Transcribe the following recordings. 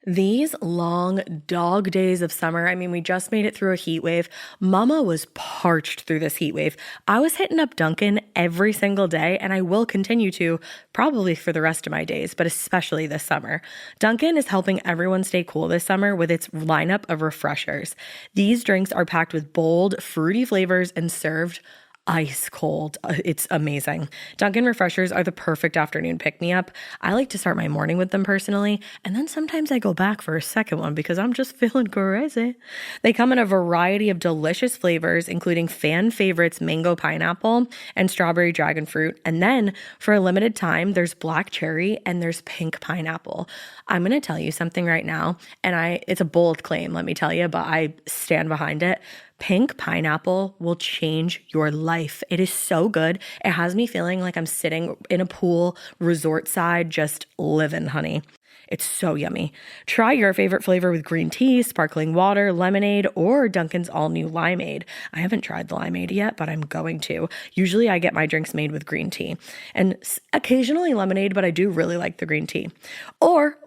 These long dog days of summer, I mean, we just made it through a heat wave. Mama was parched through this heat wave. I was hitting up Dunkin' every single day, and I will continue to probably for the rest of my days, but especially this summer. Dunkin' is helping everyone stay cool this summer with its lineup of refreshers. These drinks are packed with bold, fruity flavors and served ice cold. It's amazing. Dunkin' refreshers are the perfect afternoon pick-me-up. I like to start my morning with them personally, and then sometimes I go back for a second one because I'm just feeling crazy. They come in a variety of delicious flavors, including fan favorites mango pineapple and strawberry dragon fruit. And then for a limited time, there's black cherry and there's pink pineapple. I'm going to tell you something right now, and it's a bold claim, let me tell you, but I stand behind it. Pink pineapple will change your life. It is so good. It has me feeling like I'm sitting in a pool, resort side, just living, honey. It's so yummy. Try your favorite flavor with green tea, sparkling water, lemonade, or Dunkin's all-new limeade. I haven't tried the limeade yet, but I'm going to. Usually I get my drinks made with green tea and occasionally lemonade, but I do really like the green tea. Or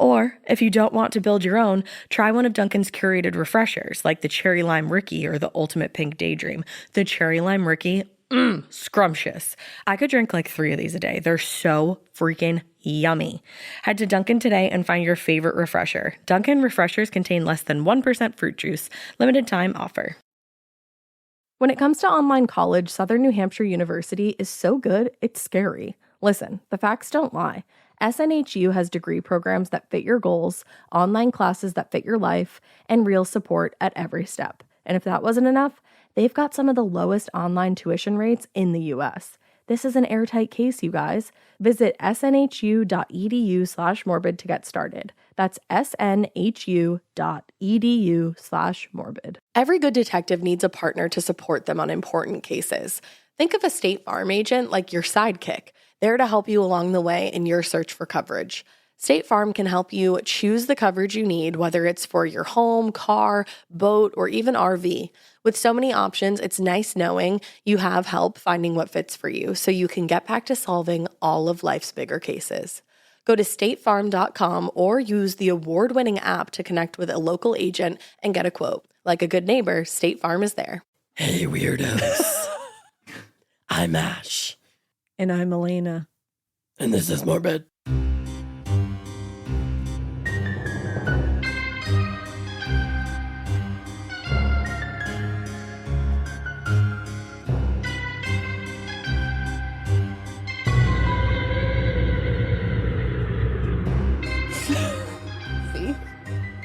if you don't want to build your own, try one of Dunkin's curated refreshers like the Cherry Lime Ricky or the Ultimate Pink Daydream. The Cherry Lime Ricky, scrumptious. I could drink like 3 of these a day. They're so freaking yummy. Head to Dunkin' today and find your favorite refresher. Dunkin' refreshers contain less than 1% fruit juice. Limited time offer. When it comes to online college, Southern New Hampshire University is so good, it's scary. Listen, the facts don't lie. SNHU has degree programs that fit your goals, online classes that fit your life, and real support at every step. And if that wasn't enough, they've got some of the lowest online tuition rates in the U.S. This is an airtight case, you guys. Visit snhu.edu/morbid to get started. That's snhu.edu/morbid. Every good detective needs a partner to support them on important cases. Think of a State Farm agent like your sidekick, there to help you along the way in your search for coverage. State Farm can help you choose the coverage you need, whether it's for your home, car, boat, or even RV. With so many options, it's nice knowing you have help finding what fits for you so you can get back to solving all of life's bigger cases. Go to statefarm.com or use the award-winning app to connect with a local agent and get a quote. Like a good neighbor, State Farm is there. Hey, weirdos. I'm Ash. And I'm Alaina. And this is Morbid.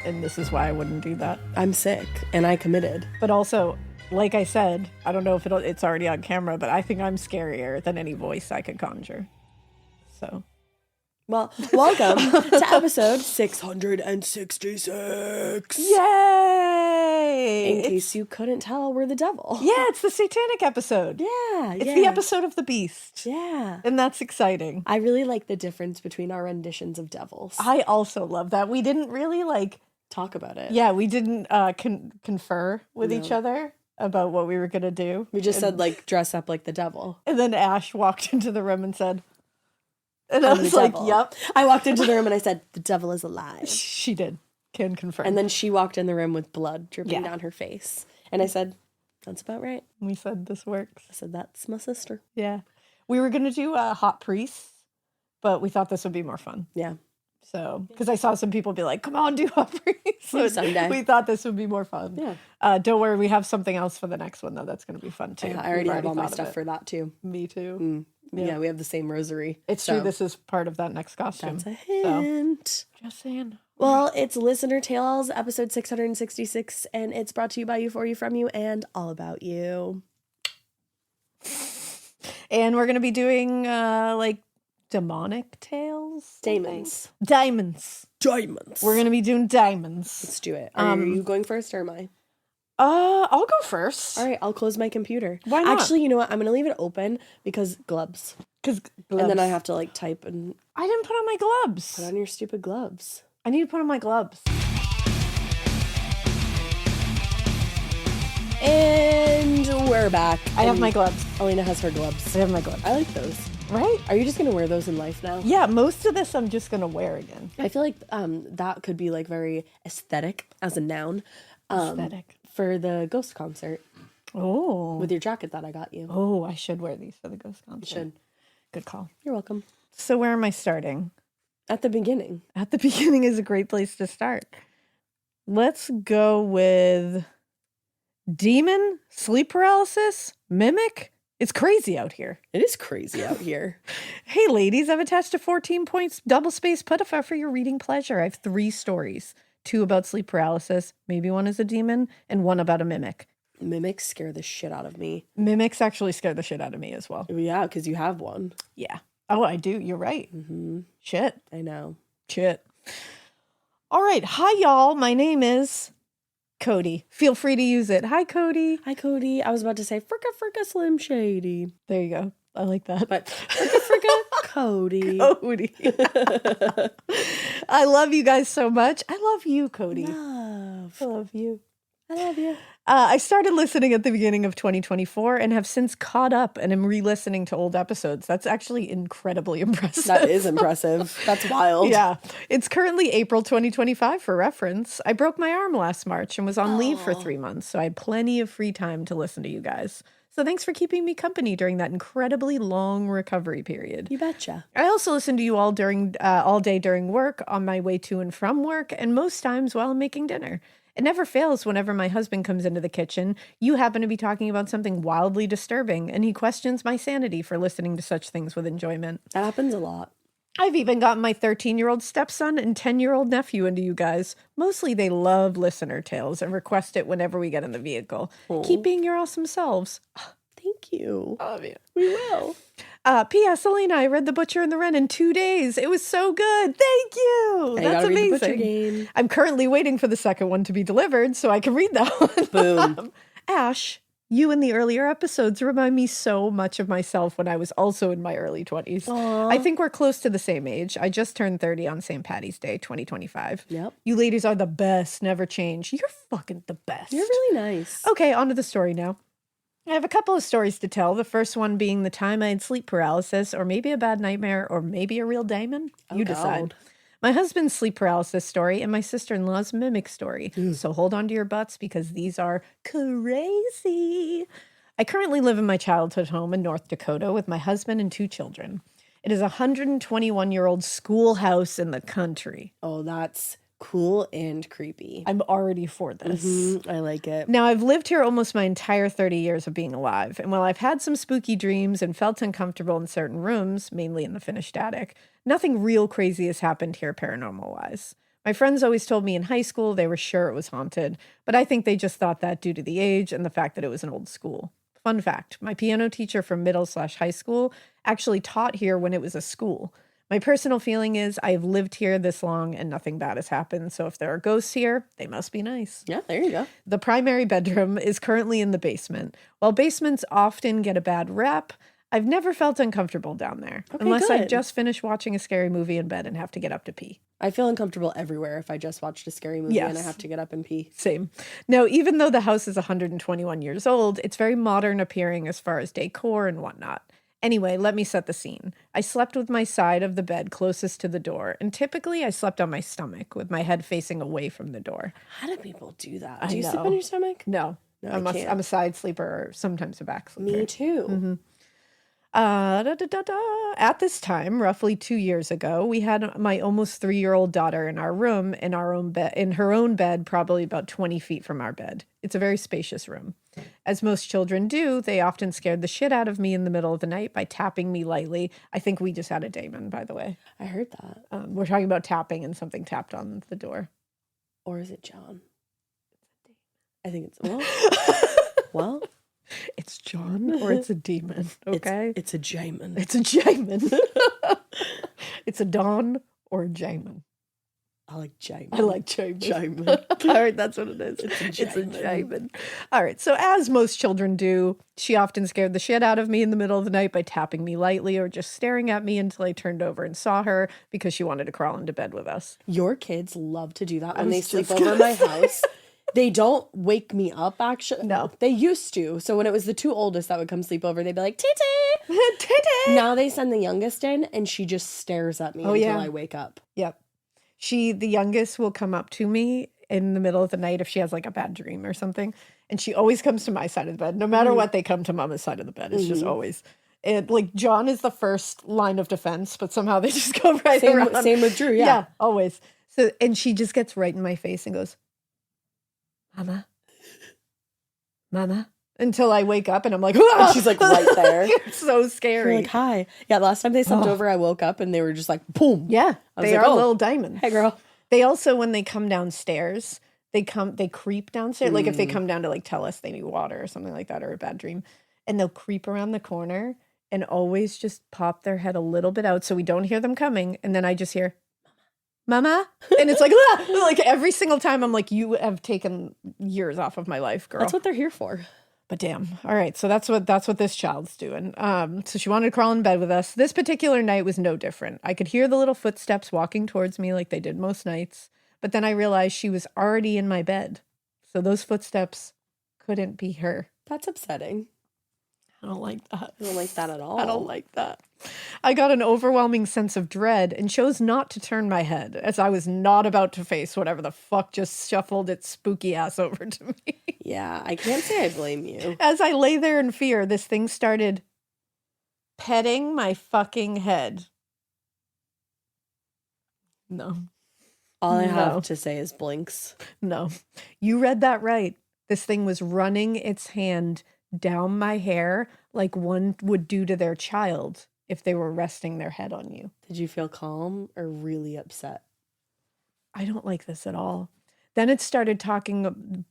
And this is why I wouldn't do that. I'm sick, and I committed. But also, like I said, I don't know if it's already on camera, but I think I'm scarier than any voice I could conjure. So. Well, welcome to episode 666. Yay! In case you couldn't tell, we're the devil. Yeah, it's the satanic episode. Yeah, It's the episode of the beast. Yeah. And that's exciting. I really like the difference between our renditions of devils. I also love that. We didn't really talk about it. Yeah, we didn't confer with each other about what we were going to do. We just said, dress up like the devil. And then Ash walked into the room and said, and I was like, yep. I walked into the room and I said, the devil is alive. She did. Can confirm. And then she walked in the room with blood dripping down her face. And I said, that's about right. We said, this works. I said, that's my sister. Yeah. We were going to do Hot Priests, but we thought this would be more fun. Yeah. So, because I saw some people be like, come on, do Hot Priests. So someday. We thought this would be more fun. Yeah. Don't worry, we have something else for the next one, though. That's going to be fun, too. Yeah, I already have all my stuff for that, too. Me, too. Mm. Yeah, we have the same rosary. It's true, this is part of that next costume. That's a hint. So, just saying. Well, it's Listener Tales, episode 666, and it's brought to you by you, for you, from you, and all about you. And we're going to be doing, demonic tales? Diamonds. We're going to be doing diamonds. Let's do it. Are you going first or am I? I'll go first. All right, I'll close my computer. Why not? Actually, you know what? I'm going to leave it open because gloves. And then I have to type and... I didn't put on my gloves. Put on your stupid gloves. I need to put on my gloves. And we're back. I have my gloves. Alaina has her gloves. I have my gloves. I like those. Right? Are you just going to wear those in life now? Yeah, most of this I'm just going to wear again. I feel like that could be like very aesthetic as a noun. Aesthetic. For the Ghost concert Oh. with your jacket that I got you. Oh, I should wear these for the Ghost concert. You should. Good call. You're welcome. So where am I starting? At the beginning. At the beginning is a great place to start. Let's go with demon, sleep paralysis, mimic. It's crazy out here. It is crazy out here. Hey, ladies, I've attached a 14 points double space put-a for your reading pleasure. I have 3 stories. 2 about sleep paralysis, maybe 1 is a demon, and 1 about a mimic. Mimics scare the shit out of me. Mimics actually scare the shit out of me as well. Yeah, because you have one. Yeah. Oh, I do. You're right. Mm-hmm. Shit. I know. Shit. All right. Hi, y'all. My name is Cody. Feel free to use it. Hi, Cody. Hi, Cody. I was about to say fricka Slim Shady. There you go. I like that. But fricka Cody. Cody. I love you guys so much. I love you, Cody. Love. I love you. I love you. I started listening at the beginning of 2024 and have since caught up and am re-listening to old episodes. That's actually incredibly impressive. That is impressive. That's wild. Yeah. It's currently April 2025 for reference. I broke my arm last March and was on leave for 3 months, so I had plenty of free time to listen to you guys. So thanks for keeping me company during that incredibly long recovery period. You betcha. I also listen to you all day during work, on my way to and from work, and most times while I'm making dinner. It never fails whenever my husband comes into the kitchen. You happen to be talking about something wildly disturbing, and he questions my sanity for listening to such things with enjoyment. That happens a lot. I've even gotten my 13-year-old stepson and 10-year-old nephew into you guys. Mostly they love listener tales and request it whenever we get in the vehicle. Keep being your awesome selves. Thank you. I love you. We will. P.S. Alaina, I read The Butcher and the Wren in 2 days. It was so good. Thank you. I That's gotta read The Butcher amazing. game. I'm currently waiting for the second one to be delivered so I can read that one. Boom. Ash, you in the earlier episodes remind me so much of myself when I was also in my early 20s. Aww. I think we're close to the same age. I just turned 30 on St. Patty's Day, 2025. Yep. You ladies are the best. Never change. You're fucking the best. You're really nice. Okay, on to the story now. I have a couple of stories to tell. The first one being the time I had sleep paralysis, or maybe a bad nightmare, or maybe a real daemon. You decide. God. My husband's sleep paralysis story and my sister-in-law's mimic story. So hold on to your butts because these are crazy. I currently live in my childhood home in North Dakota with my husband and 2 children. It is a 121-year-old schoolhouse in the country. Oh, that's cool and creepy. I'm already for this. I like it. Now, I've lived here almost my entire 30 years of being alive, and while I've had some spooky dreams and felt uncomfortable in certain rooms, mainly in the finished attic, nothing real crazy has happened here paranormal-wise. My friends always told me in high school they were sure it was haunted, but I think they just thought that due to the age and the fact that it was an old school. Fun fact, my piano teacher from middle/high school actually taught here when it was a school. My personal feeling is I have lived here this long and nothing bad has happened, so if there are ghosts here, they must be nice. Yeah, there you go. The primary bedroom is currently in the basement. While basements often get a bad rep, I've never felt uncomfortable down there, unless I good. just finished watching a scary movie in bed and have to get up to pee. I feel uncomfortable everywhere if I just watched a scary movie and I Yes. have to get up and pee. Same. Now, even though the house is 121 years old, it's very modern appearing as far as decor and whatnot. Anyway, let me set the scene. I slept with my side of the bed closest to the door, and typically I slept on my stomach with my head facing away from the door. How do people do that? I Do you sleep know. on your stomach? No, No, I'm I can't. a side sleeper or sometimes a back sleeper. Me too. At this time, roughly 2 years ago, we had my almost 3-year-old daughter in our room in our own bed, in her own bed, probably about 20 feet from our bed. It's a very spacious room. As most children do, they often scared the shit out of me in the middle of the night by tapping me lightly. I think we just had a daemon, by the way. I heard that. We're talking about tapping and something tapped on the door. Or is it John? I think it's well. It's John or it's a demon, okay? It's a Jamin. It's a Jamin. It's a Dawn or a Jamin. I like Jamin. I like Jamin. Jamin. All right, that's what it is. It's a Jamin. All right, so as most children do, she often scared the shit out of me in the middle of the night by tapping me lightly or just staring at me until I turned over and saw her because she wanted to crawl into bed with us. Your kids love to do that when was they sleep just over gonna my house. They don't wake me up, actually. No. They used to. So when it was the two oldest that would come sleep over, they'd be like, Titi! Titty. Now they send the youngest in, and she just stares at me until yeah. I wake up. Yep. The youngest will come up to me in the middle of the night if she has like a bad dream or something. And she always comes to my side of the bed. No matter what, they come to Mama's side of the bed. It's just always. Like John is the first line of defense, but somehow they just go right around. Same with Drew, yeah. Yeah, always. So, and she just gets right in my face and goes, Mama, Mama, until I wake up and I'm like, ah! And she's like right there. It's so scary. You're like, hi. Yeah, last time they slept over, I woke up and they were just like, boom. Yeah, I was they like, are oh, little diamonds. Hey, girl. They also, when they come downstairs, they creep downstairs. Like if they come down to like tell us they need water or something like that or a bad dream, and they'll creep around the corner and always just pop their head a little bit out so we don't hear them coming. And then I just hear, Mama. And it's like, ah! Like every single time I'm like, you have taken years off of my life, girl. That's what they're here for. But damn. All right. So that's what this child's doing. So she wanted to crawl in bed with us. This particular night was no different. I could hear the little footsteps walking towards me like they did most nights. But then I realized she was already in my bed. So those footsteps couldn't be her. That's upsetting. I don't like that. I don't like that at all. I don't like that. I got an overwhelming sense of dread and chose not to turn my head, as I was not about to face whatever the fuck just shuffled its spooky ass over to me. Yeah, I can't say I blame you. As I lay there in fear, this thing started petting my fucking head. No. All I No. have to say is blinks. No. You read that right. This thing was running its hand down my hair like one would do to their child if they were resting their head on you. Did you feel calm or really upset? I don't like this at all. Then it started talking,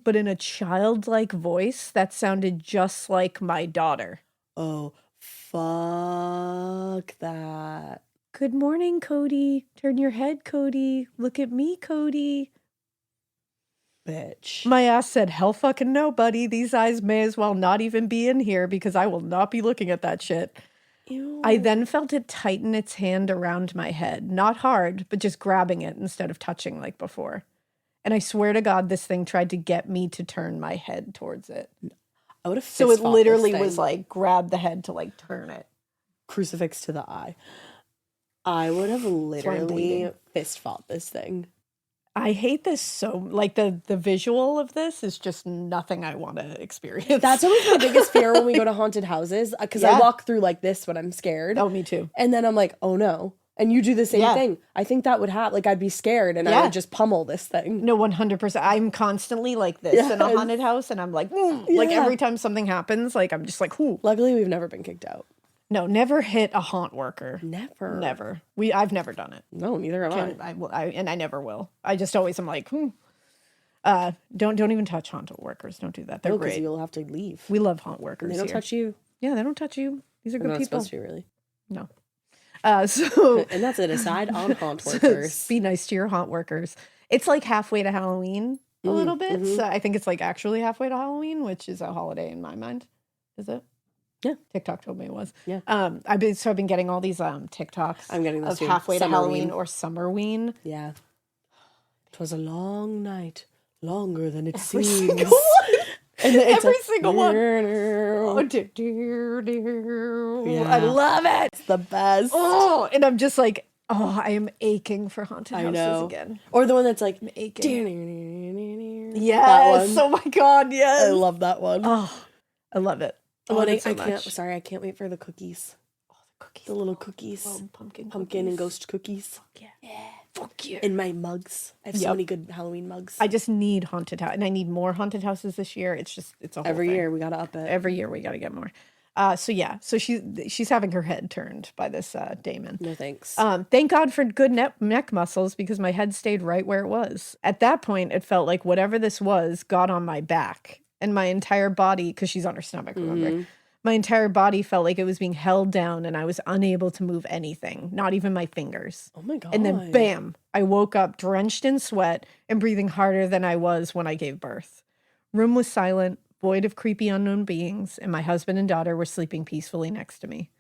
but in a childlike voice that sounded just like my daughter. Oh, fuck that. Good morning, Cody. Turn your head, Cody. Look at me, Cody. Bitch. My ass said, hell fucking no, buddy. These eyes may as well not even be in here because I will not be looking at that shit. Ew. I then felt it tighten its hand around my head. Not hard, but just grabbing it instead of touching like before. And I swear to God, this thing tried to get me to turn my head towards it. I would have So it fist fought literally this was thing. like, grab the head to like turn it. Crucifix to the eye. I would have why I'm literally bleeding. fist fought this thing. I hate this so, like the visual of this is just nothing I want to experience. That's always my biggest fear when we go to haunted houses, because I Yeah. walk through like this when I'm scared. Oh, me too. And then I'm like, oh no. And you do the same Yeah. thing. I think that would happen. Like I'd be scared and I Yeah. would just pummel this thing. No, 100%. I'm constantly like this in a Yes. haunted house, and I'm like, like Yeah. every time something happens, like I'm just like, ooh. Luckily, we've never been kicked out. No, never hit a haunt worker. Never. Never. I've never done it. No, neither have I. And I never will. I just always am like, don't even touch haunt workers. Don't do that. They're No, because great. you'll have to leave. We love haunt workers. They don't here. touch you. Yeah, they don't touch you. These are They're good not people. supposed to, really. No. So And that's an aside on haunt workers. be nice to your haunt workers. It's like halfway to Halloween a little bit. mhm. So I think it's like actually halfway to Halloween, which is a holiday in my mind. Is it? Yeah. TikTok told me it was. Yeah. I've been getting all these TikToks I'm getting those of too. halfway to Halloween Summerween. or Summerween. Yeah. 'Twas a long night, longer than it Every seems. single one. And it's Every like, single one. Oh, Oh, dear. yeah. I love it. It's the best. Oh, and I'm just like, I am aching for haunted I houses know. again. Or the one that's like, Aching. that Yes. one. Oh my God. Yes. I love that one. Oh, I love it. I Oh, love and it so I can't. much. Sorry, I can't wait for the cookies. Cookies. The little cookies. Oh, pumpkin Pumpkin and cookies. ghost cookies. Yeah. Fuck yeah. In my mugs. I have so Yep. many good Halloween mugs. I just need haunted house, and I need more haunted houses this year. It's a whole Every thing. year we gotta up it. Every year we got to get more. So she's having her head turned by this Damon. No thanks. Thank God for good neck muscles because my head stayed right where it was. At that point, it felt like whatever this was got on my back and my entire body, because she's on her stomach, remember? My entire body felt like it was being held down and I was unable to move anything, not even my fingers. Oh my God. And then bam, I woke up drenched in sweat and breathing harder than I was when I gave birth. Room was silent, void of creepy unknown beings, and my husband and daughter were sleeping peacefully next to me.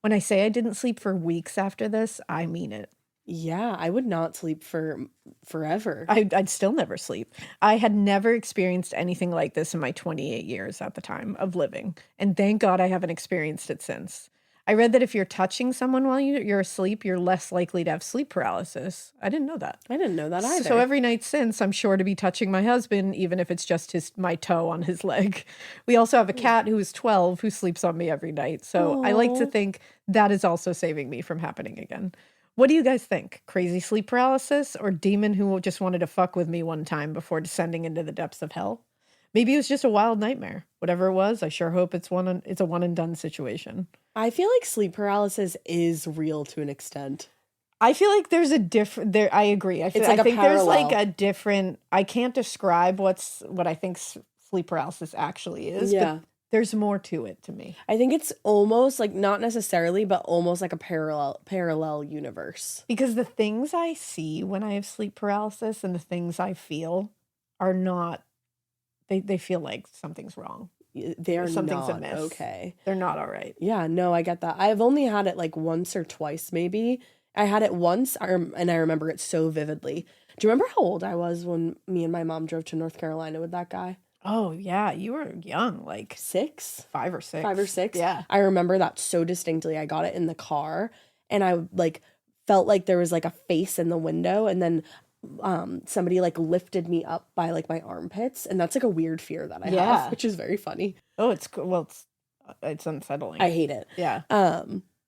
When I say I didn't sleep for weeks after this, I mean it. Yeah, I would not sleep for forever. I'd still never sleep. I had never experienced anything like this in my 28 years at the time of living. And thank God I haven't experienced it since. I read that if you're touching someone while you're asleep, you're less likely to have sleep paralysis. I didn't know that. I didn't know that either. So every night since, I'm sure to be touching my husband, even if it's just my toe on his leg. We also have a cat who is 12 who sleeps on me every night. So I like to think that is also saving me from happening again. What do you guys think? Crazy sleep paralysis or demon who just wanted to fuck with me one time before descending into the depths of hell? Maybe it was just a wild nightmare. Whatever it was, I sure hope it's a one and done situation. I feel like sleep paralysis is real to an extent. I feel like there's a different there. I agree. I think there's like a different. I can't describe what I think sleep paralysis actually is. Yeah. But there's more to it to me. I think it's almost like, not necessarily, but almost like a parallel universe. Because the things I see when I have sleep paralysis and the things I feel are not. They feel like something's wrong. Something's not amiss. Okay. They're not all right. Yeah, no, I get that. I've only had it like once or twice, maybe. I had it once, and I remember it so vividly. Do you remember how old I was when me and my mom drove to North Carolina with that guy? Oh, yeah. You were young, like 6? 5 or 6. 5 or 6? Yeah. I remember that so distinctly. I got it in the car, and I like felt like there was like a face in the window, and then somebody like lifted me up by like my armpits, and that's like a weird fear that I have, which is very funny. Oh, it's unsettling. I hate it. Yeah.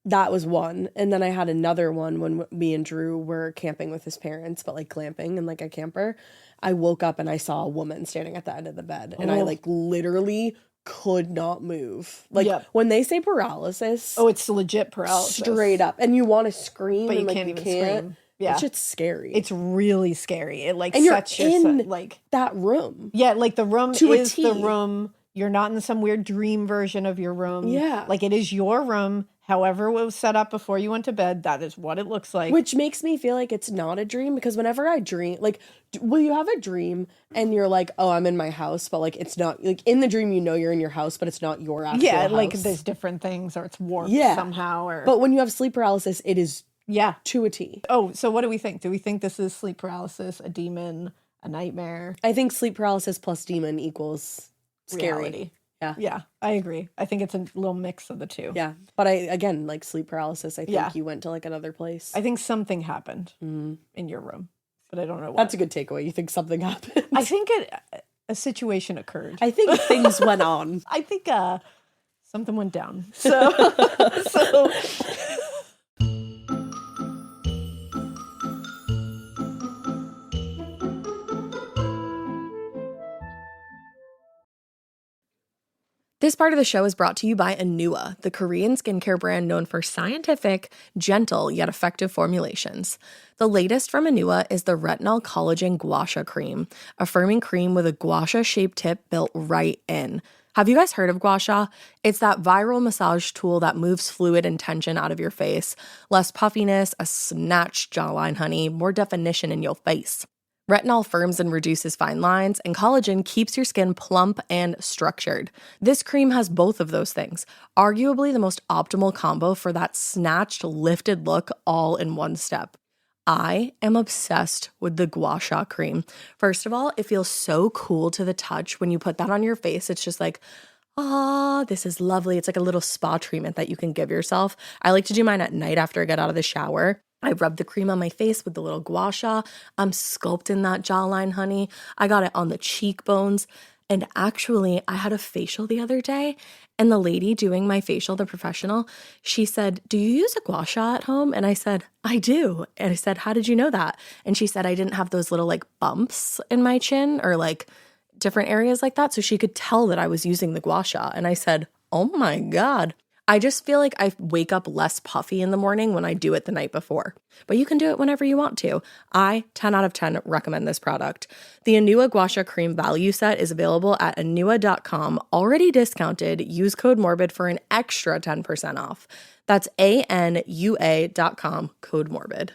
That was one, and then I had another one when me and Drew were camping with his parents, but like glamping in like a camper. I woke up and I saw a woman standing at the end of the bed, and I like literally could not move. Like when they say paralysis, it's legit paralysis, straight up, and you want to scream, but and you can't even scream. Yeah, it's scary. It's really scary. It like and sets you're in like that room. Yeah, like the room to is a T. the room. You're not in some weird dream version of your room. Yeah, like it is your room. However it was set up before you went to bed, that is what it looks like. Which makes me feel like it's not a dream, because whenever I dream, like, will you have a dream and you're like, oh, I'm in my house, but like it's not, like in the dream you know you're in your house, but it's not your actual house. Like there's different things, or it's warped somehow. But when you have sleep paralysis, it is to a T. Oh, so what do we think? Do we think this is sleep paralysis, a demon, a nightmare? I think sleep paralysis plus demon equals scary. Reality. Yeah. Yeah, I agree. I think it's a little mix of the two. Yeah. But again, like sleep paralysis, I think you went to like another place. I think something happened in your room, but I don't know what. That's a good takeaway. You think something happened? I think a situation occurred. I think things went on. I think something went down. This part of the show is brought to you by Anua, the Korean skincare brand known for scientific, gentle, yet effective formulations. The latest from Anua is the Retinol Collagen Gua Sha Cream, a firming cream with a gua sha-shaped tip built right in. Have you guys heard of gua sha? It's that viral massage tool that moves fluid and tension out of your face. Less puffiness, a snatched jawline, honey, more definition in your face. Retinol firms and reduces fine lines, and collagen keeps your skin plump and structured. This cream has both of those things, arguably the most optimal combo for that snatched, lifted look all in one step. I am obsessed with the Gua Sha cream. First of all, it feels so cool to the touch. When you put that on your face, it's just like, this is lovely. It's like a little spa treatment that you can give yourself. I like to do mine at night after I get out of the shower. I rub the cream on my face with the little gua sha. I'm sculpting that jawline, honey. I got it on the cheekbones. And actually, I had a facial the other day, and the lady doing my facial, the professional, she said, do you use a gua sha at home? And I said, I do. And I said, how did you know that? And she said, I didn't have those little like bumps in my chin or like different areas like that. So she could tell that I was using the gua sha. And I said, oh my God. I just feel like I wake up less puffy in the morning when I do it the night before. But you can do it whenever you want to. I, 10 out of 10, recommend this product. The Anua Gua Sha Cream value set is available at anua.com, already discounted. Use code MORBID for an extra 10% off. That's ANUA.com, code MORBID.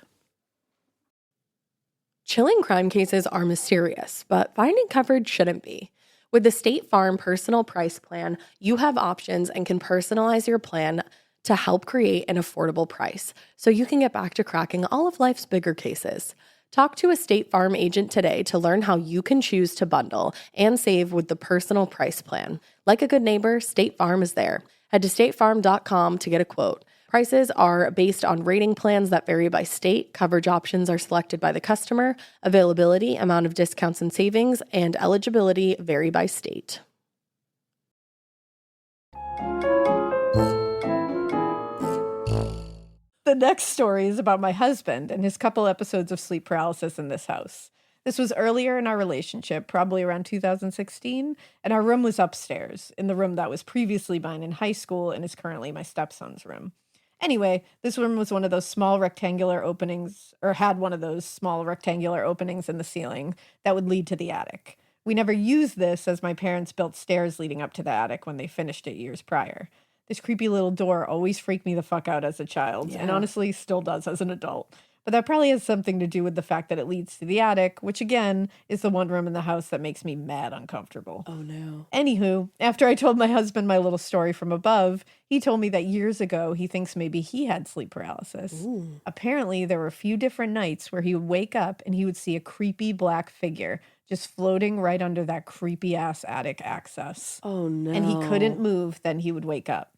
Chilling crime cases are mysterious, but finding coverage shouldn't be. With the State Farm Personal Price Plan, you have options and can personalize your plan to help create an affordable price so you can get back to cracking all of life's bigger cases. Talk to a State Farm agent today to learn how you can choose to bundle and save with the personal price plan. Like a good neighbor, State Farm is there. Head to statefarm.com to get a quote. Prices are based on rating plans that vary by state. Coverage options are selected by the customer. Availability, amount of discounts and savings, and eligibility vary by state. The next story is about my husband and his couple episodes of sleep paralysis in this house. This was earlier in our relationship, probably around 2016, and our room was upstairs, in the room that was previously mine in high school and is currently my stepson's room. Anyway, this room was one of those small rectangular openings, or had one of those small rectangular openings in the ceiling that would lead to the attic. We never used this as my parents built stairs leading up to the attic when they finished it years prior. This creepy little door always freaked me the fuck out as a child, and honestly still does as an adult. But that probably has something to do with the fact that it leads to the attic, which again is the one room in the house that makes me mad uncomfortable. Oh no. Anywho, after I told my husband my little story from above, he told me that years ago he thinks maybe he had sleep paralysis. Ooh. Apparently, there were a few different nights where he would wake up and he would see a creepy black figure just floating right under that creepy ass attic access. Oh no. And he couldn't move, then he would wake up.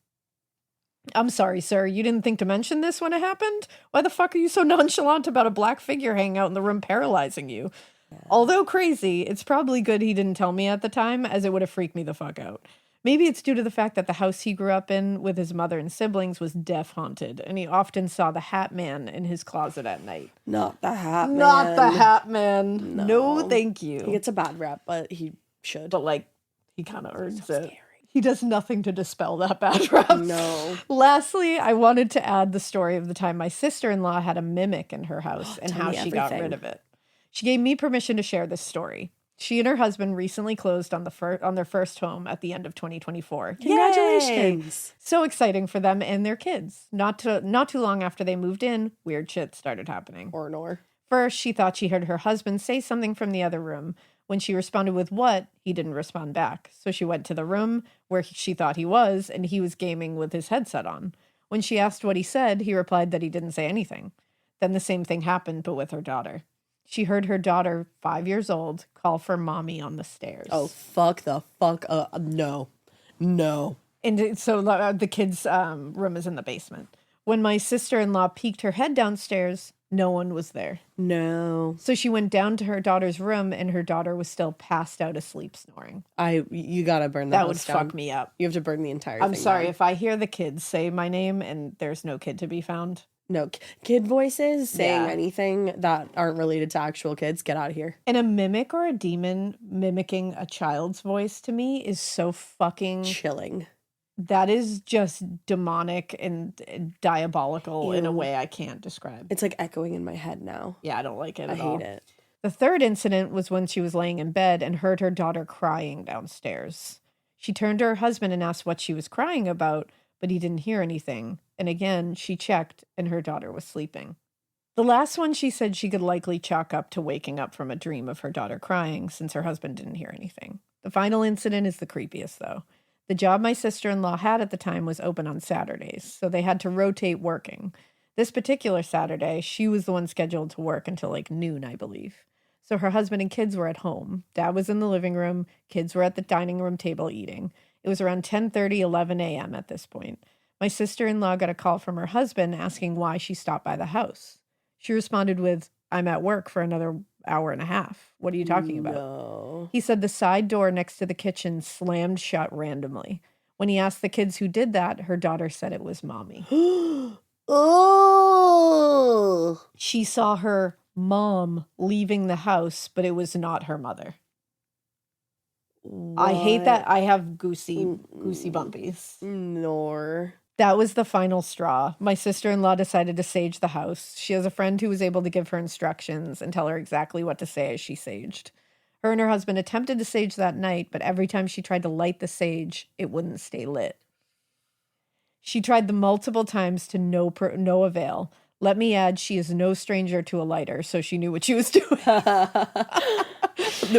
I'm sorry, sir. You didn't think to mention this when it happened? Why the fuck are you so nonchalant about a black figure hanging out in the room paralyzing you? Yeah. Although crazy, it's probably good he didn't tell me at the time, as it would have freaked me the fuck out. Maybe it's due to the fact that the house he grew up in with his mother and siblings was deaf haunted, and he often saw the Hat Man in his closet at night. Not the Hat Man. Not the Hat Man. No, thank you. He gets a bad rep, but he should. But like, he kind of earns it. Scary. He does nothing to dispel that bad rep. No. Lastly, I wanted to add the story of the time my sister-in-law had a mimic in her house and how she got rid of it. She gave me permission to share this story. She and her husband recently closed on their first home at the end of 2024. Congratulations! So exciting for them and their kids. Not too long after they moved in, weird shit started happening. First, she thought she heard her husband say something from the other room. When she responded with what, he didn't respond back. So she went to the room where she thought he was, and he was gaming with his headset on. When she asked what he said, he replied that he didn't say anything. Then the same thing happened, but with her daughter. She heard her daughter, 5 years old, call for mommy on the stairs. Oh, fuck the fuck up. No. And so the kids' room is in the basement. When my sister-in-law peeked her head downstairs, no one was there. No. So she went down to her daughter's room, and her daughter was still passed out asleep snoring. You gotta burn that. That would fuck me up. You have to burn the entire thing. I'm sorry down. if I hear the kids say my name and there's no kid to be found. No, kid voices saying anything that aren't related to actual kids, get out of here. And a mimic or a demon mimicking a child's voice to me is so fucking chilling. That is just demonic and diabolical in a way I can't describe. It's like echoing in my head now. Yeah, I don't like it at all. I hate it. The third incident was when she was laying in bed and heard her daughter crying downstairs. She turned to her husband and asked what she was crying about, but he didn't hear anything. And again, she checked and her daughter was sleeping. The last one she said she could likely chalk up to waking up from a dream of her daughter crying since her husband didn't hear anything. The final incident is the creepiest, though. The job my sister-in-law had at the time was open on Saturdays, so they had to rotate working. This particular Saturday, she was the one scheduled to work until like noon, I believe. So her husband and kids were at home. Dad was in the living room. Kids were at the dining room table eating. It was around 10:30, 11 a.m. at this point. My sister-in-law got a call from her husband asking why she stopped by the house. She responded with, "I'm at work for another hour and a half. What are you talking about?" No. He said the side door next to the kitchen slammed shut randomly. When he asked the kids who did that, her daughter said it was mommy. Oh! She saw her mom leaving the house, but it was not her mother. What? I hate that. I have goosey bumpies. Nor. That was the final straw. My sister-in-law decided to sage the house. She has a friend who was able to give her instructions and tell her exactly what to say as she saged. Her and her husband attempted to sage that night, but every time she tried to light the sage, it wouldn't stay lit. She tried them multiple times to no avail. Let me add, she is no stranger to a lighter, so she knew what she was doing. The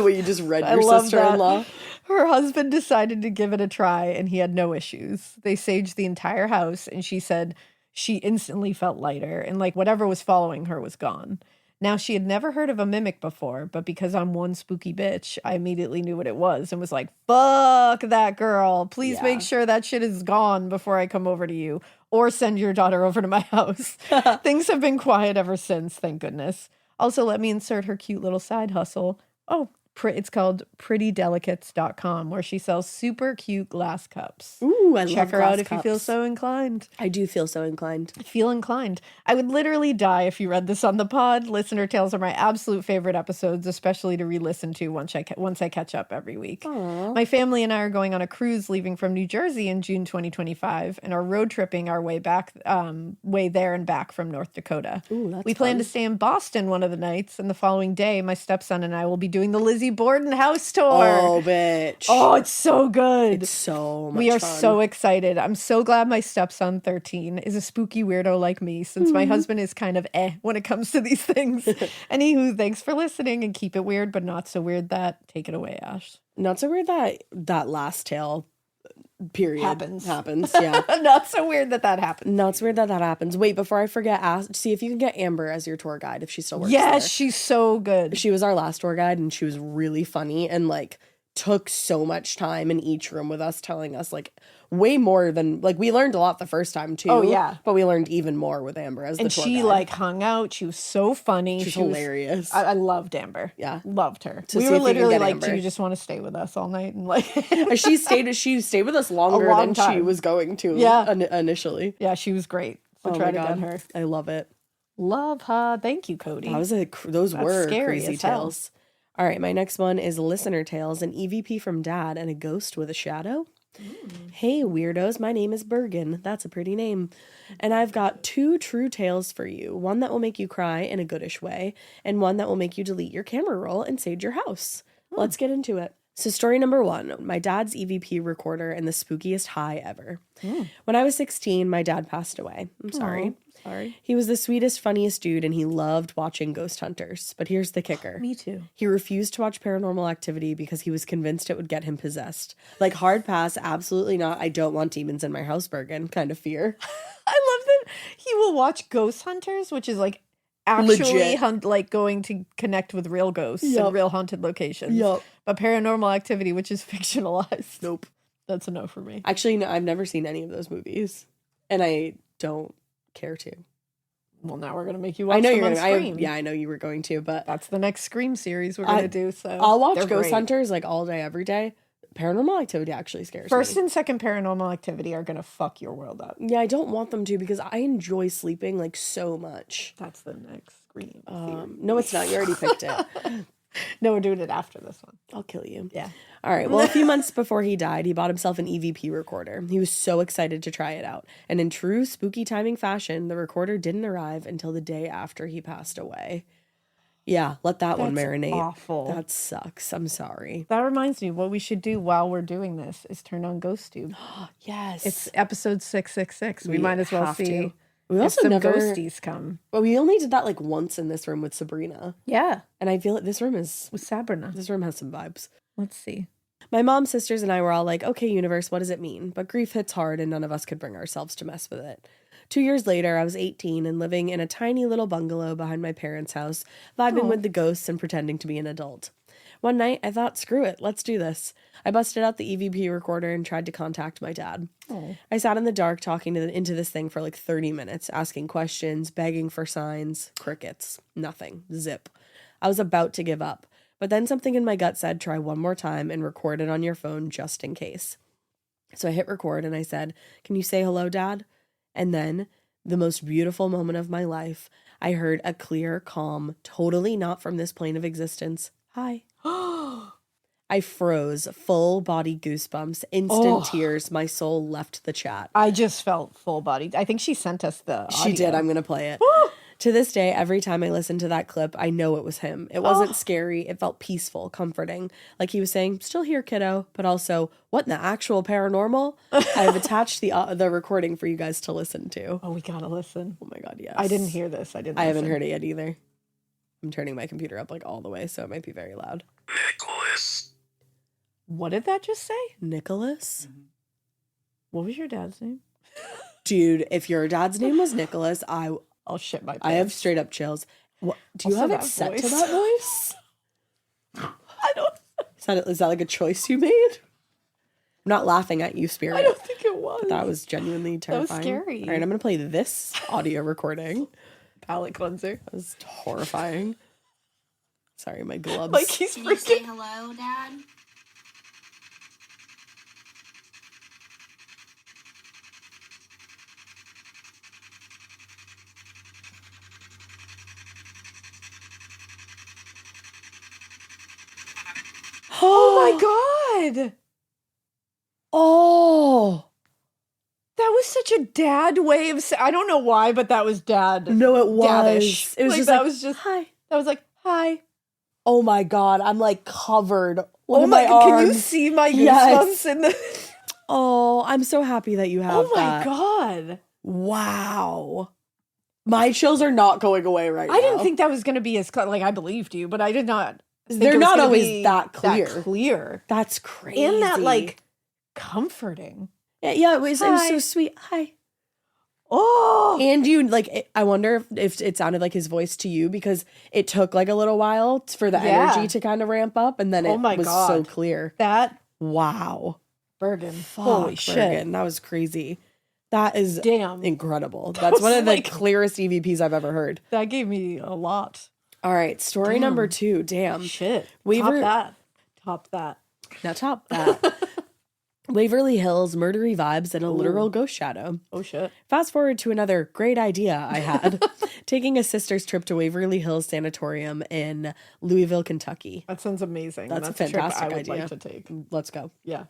way you just read your sister-in-law. Her husband decided to give it a try, and he had no issues. They saged the entire house, and she said she instantly felt lighter, and like whatever was following her was gone. Now, she had never heard of a mimic before, but because I'm one spooky bitch, I immediately knew what it was and was like, fuck that girl. Please Yeah. make sure that shit is gone before I come over to you or send your daughter over to my house. Things have been quiet ever since, thank goodness. Also, let me insert her cute little side hustle. Oh, it's called prettydelicates.com, where she sells super cute glass cups. Ooh, I Check love her glass out if you feel cups. so inclined. I do feel so inclined. Feel inclined. I would literally die if you read this on the pod. Listener tales are my absolute favorite episodes, especially to re-listen to once I catch up every week. Aww. My family and I are going on a cruise leaving from New Jersey in June 2025 and are road tripping our way back, way there and back from North Dakota. Ooh, that's We plan fun. to stay in Boston one of the nights, and the following day, my stepson and I will be doing the Lizzie Borden house tour. Oh, bitch. Oh, it's so good. It's so much We are fun. so excited. I'm so glad my stepson, 13, is a spooky weirdo like me, since my husband is kind of when it comes to these things. Anywho, thanks for listening, and keep it weird, but not so weird that. Take it away, Ash. Not so weird that last tale period Happens. Yeah. Not so weird that happens. Not so weird that happens. Wait, before I forget, see if you can get Amber as your tour guide if she still works Yes, there. she's so good. She was our last tour guide, and she was really funny and like took so much time in each room with us, telling us like way more than like we learned a lot the first time too. Oh, yeah. But we learned even more with Amber as the And tour she guide. like hung out. She was so funny. She's She was hilarious. I loved Amber. Yeah. Loved her. To We see were if we can literally get like, Amber. do you just want to stay with us all night? And like, she stayed with us longer long than she time. was going to Yeah. initially. yeah, she was great. So Oh try my to God. get her. I love it. Love her. Thank you, Cody. Those were scary crazy as hell. tales. All right, my next one is listener tales, an EVP from Dad and a ghost with a shadow. Hey, weirdos, my name is Bergen. That's a pretty name. And I've got 2 true tales for you. One that will make you cry in a goodish way, and one that will make you delete your camera roll and sage your house. Let's get into it. So story number 1, my dad's EVP recorder and the spookiest high ever. When I was 16, my dad passed away. I'm sorry. Sorry. He was the sweetest, funniest dude, and he loved watching ghost hunters. But here's the kicker. Me too. He refused to watch Paranormal Activity because he was convinced it would get him possessed. Like, hard pass, absolutely not. I don't want demons in my house, Bergen, kind of fear. I love that he will watch Ghost Hunters, which is like actually Legit. like going to connect with real ghosts Yup. and real haunted locations. Yup. But Paranormal Activity, which is fictionalized. Nope. That's a no for me. Actually, no, I've never seen any of those movies, and I don't care to. Well, now we're gonna make you watch I know them you're on going to. Scream. Yeah, I know you were going to, but That's the next Scream series we're gonna do. So I'll watch they're Ghost great. Hunters like all day, every day. Paranormal Activity actually scares First me. and second Paranormal Activity are gonna fuck your world up. Yeah, I don't want them to because I enjoy sleeping like so much. That's the next Scream series. No, it's not. You already picked it. No, we're doing it after this one. I'll kill you. Yeah. All right. Well, a few months before he died, he bought himself an EVP recorder. He was so excited to try it out. And in true spooky timing fashion, the recorder didn't arrive until the day after he passed away. Yeah, let that one That's marinate. awful. That sucks. I'm sorry. That reminds me, what we should do while we're doing this is turn on GhostTube. Yes. It's episode 666. We We might as well have see to. We if also some never. ghosties come. Well, we only did that like once in this room with Sabrina, Yeah, and I feel like this room has with Sabrina. some vibes. Let's see. My mom, sisters, and I were all like, okay, universe, what does it mean? But grief hits hard and none of us could bring ourselves to mess with it. 2 years later, I was 18 and living in a tiny little bungalow behind my parents' house, vibing with the ghosts and pretending to be an adult. One night, I thought, screw it, let's do this. I busted out the EVP recorder and tried to contact my dad. I sat in the dark talking into this thing for like 30 minutes, asking questions, begging for signs, crickets, nothing, zip. I was about to give up. But then something in my gut said, try one more time and record it on your phone just in case. So I hit record and I said, can you say hello, Dad? And then, the most beautiful moment of my life, I heard a clear, calm, totally not from this plane of existence, hi. I froze, full body goosebumps, instant tears. My soul left the chat. I just felt full bodied. I think she sent us the audio. She did. I'm going to play it. To this day, every time I listen to that clip, I know it was him. It wasn't scary. It felt peaceful, comforting. Like he was saying, still here, kiddo. But also, what in the actual paranormal? I have attached the recording for you guys to listen to. Oh, we gotta listen. Oh my God, yes. I didn't hear this. I haven't heard it yet either. I'm turning my computer up like all the way, so it might be very loud. Nicholas. What did that just say? Nicholas? What was your dad's name? Dude, if your dad's name was Nicholas, I'll shit my pants. I have straight up chills. What, do you Also have it that set to voice. that voice? I don't. Is that like a choice you made? I'm not laughing at you, Spirit. I don't think it was. That was genuinely terrifying. scary. All right, I'm going to play this audio recording. palate cleanser. That was horrifying. Sorry, my gloves. Like he's Can you say freaking. hello, Dad? Oh my god! Oh. That was such a dad way of. I don't know why, but that was dad. No, it was. Daddish. It was Like, just that like, was just. hi. That was like hi. Oh my God. I'm like covered. Look Oh at my! my Can arms. you see my goosebumps Yes. in the? Oh, I'm so happy that you have Oh my that. god! Wow. My chills are not going away right now. I didn't think that was going to be as like I believed you, but I did not. think They're it was not gonna always be that clear. clear. That's crazy. And that like comforting. yeah, it was so Hi. sweet. Hi. Oh, And you like, I wonder if it sounded like his voice to you because it took like a little while for the Yeah. energy to kind of ramp up, and then Oh it my was so God. clear. that Wow. Bergen. Fuck, Holy shit! Bergen. That was crazy. That is Damn, incredible. That's was one of the like- clearest EVPs I've ever heard. that gave me a lot. All right, story Damn. number 2. Damn. Shit. Weaver- Top that. Now top that. Waverly Hills, murdery vibes, and a literal ghost shadow. Oh shit. Fast forward to another great idea I had. Taking a sister's trip to Waverly Hills Sanatorium in Louisville, Kentucky. That sounds amazing. That's a trip fantastic I would idea. like to take. Let's go. Yeah.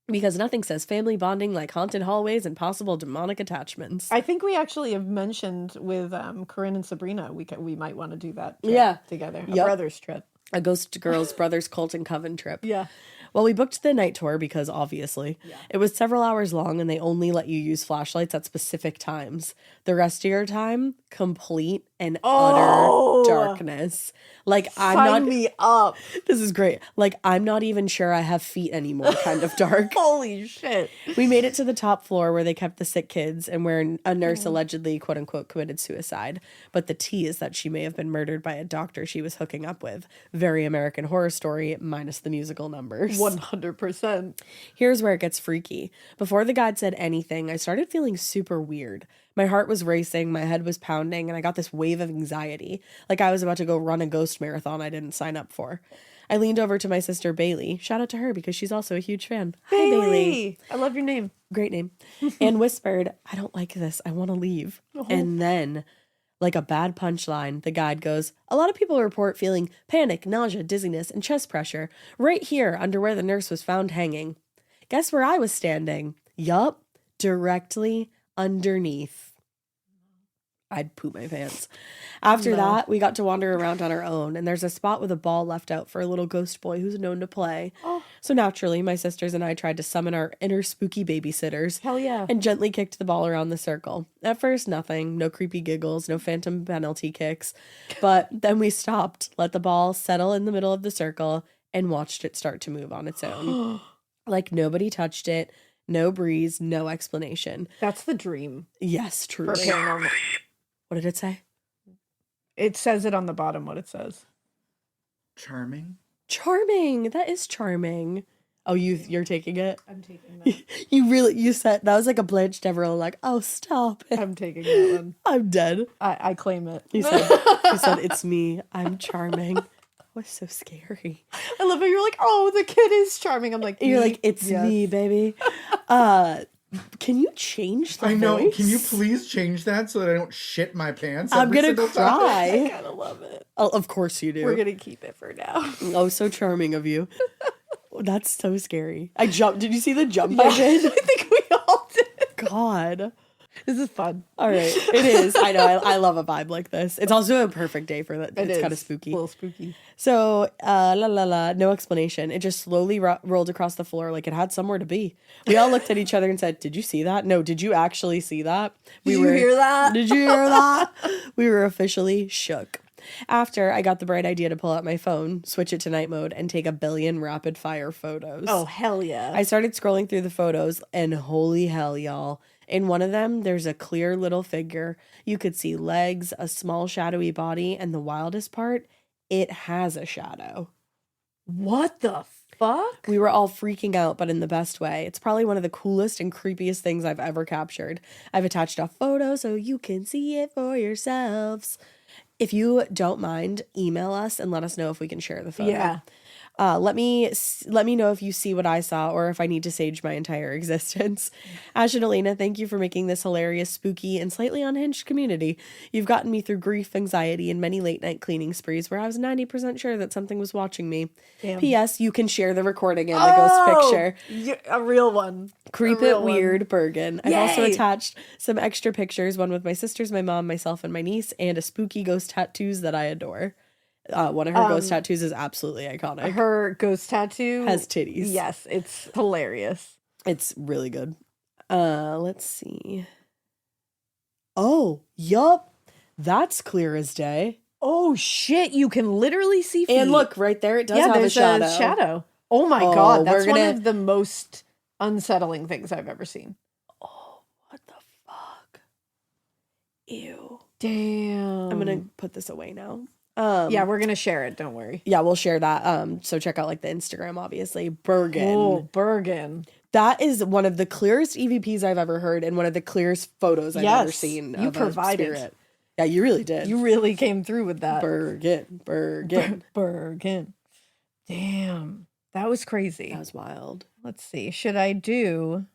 Because nothing says family bonding like haunted hallways and possible demonic attachments. I think we actually have mentioned with Corinne and Sabrina we might want to do that trip Yeah. together. A Yep. brothers trip. A Ghost Girls Brothers Cult and Coven trip. Yeah. Well, we booked the night tour because obviously it was several hours long and they only let you use flashlights at specific times. The rest of your time, complete and Oh! utter darkness. Like I'm Sign not. me up. This is great. Like I'm not even sure I have feet anymore. Kind of dark. Holy shit. We made it to the top floor where they kept the sick kids and where a nurse allegedly, quote unquote, committed suicide. But the tea is that she may have been murdered by a doctor she was hooking up with. Very American Horror Story, minus the musical numbers. 100%. Here's where it gets freaky. Before the guide said anything, I started feeling super weird. My heart was racing, my head was pounding, and I got this wave of anxiety. Like I was about to go run a ghost marathon I didn't sign up for. I leaned over to my sister Bailey. Shout out to her because she's also a huge fan. Hi, Bailey. I love your name. Great name. And whispered, I don't like this. I want to leave. And then, like a bad punchline, the guide goes, a lot of people report feeling panic, nausea, dizziness, and chest pressure right here under where the nurse was found hanging. Guess where I was standing? Yup, directly underneath. I'd poop my pants. After that, we got to wander around on our own, and there's a spot with a ball left out for a little ghost boy who's known to play. Oh. So naturally, my sisters and I tried to summon our inner spooky babysitters Hell yeah. and gently kicked the ball around the circle. At first, nothing. No creepy giggles, no phantom penalty kicks. But then we stopped, let the ball settle in the middle of the circle, and watched it start to move on its own. Like nobody touched it, no breeze, no explanation. That's the dream Yes, for truly. paranormal. What did it say? It says it on the bottom what it says. Charming. Charming. That is charming. Oh, you're taking it? I'm taking that. You said, that was like a Blanche Devereaux, like, oh, stop it. I'm taking that one. I'm dead. I claim it. You said, it's me. I'm charming. That was so scary. I love how you're like, oh, the kid is charming. I'm like, You're "Me? like, it's Yes." me, baby. Can you change the I know. voice? Can you please change that so that I don't shit my pants? I'm every gonna single time? I cry. kind of love it. Oh, of course you do. We're going to keep it for now. Oh, so charming of you. That's so scary. I jumped. Did you see the jump I did? I think we all did. God. This is fun. All right. It is. I know. I love a vibe like this. It's also a perfect day for that. It's kind of spooky. A little spooky. So, no explanation. It just slowly rolled across the floor like it had somewhere to be. We all looked at each other and said, did you see that? No, did you actually see that? Did you hear that? Did you hear that? We were officially shook. After I got the bright idea to pull out my phone, switch it to night mode, and take a billion rapid fire photos. Oh, hell yeah. I started scrolling through the photos, and holy hell, y'all. In one of them, there's a clear little figure. You could see legs, a small shadowy body, and the wildest part, it has a shadow. What the fuck? We were all freaking out, but in the best way. It's probably one of the coolest and creepiest things I've ever captured. I've attached a photo so you can see it for yourselves. If you don't mind, email us and let us know if we can share the photo. Yeah. Let me know if you see what I saw or if I need to sage my entire existence. Ash and Alaina, thank you for making this hilarious, spooky, and slightly unhinged community. You've gotten me through grief, anxiety, and many late night cleaning sprees where I was 90% sure that something was watching me. Damn. P.S. You can share the recording and the ghost picture. A real one. Creep it weird, Bergen. I've also Yay! attached some extra pictures, one with my sisters, my mom, myself, and my niece, and a spooky ghost tattoos that I adore. One of her ghost tattoos is absolutely iconic. Her ghost tattoo has titties. Yes, it's hilarious. It's really good. Let's see. Oh, yup. That's clear as day. Oh shit, you can literally see feet. And look, right there, it does have there's a shadow. Oh my god, that's we're one gonna- of the most unsettling things I've ever seen. Oh, what the fuck? Ew. Damn. I'm gonna put this away now. Yeah, we're gonna share it, don't worry. Yeah, we'll share that. So check out like the Instagram, obviously. Bergen. Oh, Bergen. That is one of the clearest EVPs I've ever heard and one of the clearest photos I've ever seen. You of a provided. spirit. Yeah, you really did. You really came through with that. Bergen. Bergen. Damn. That was crazy. That was wild. Let's see. Should I do...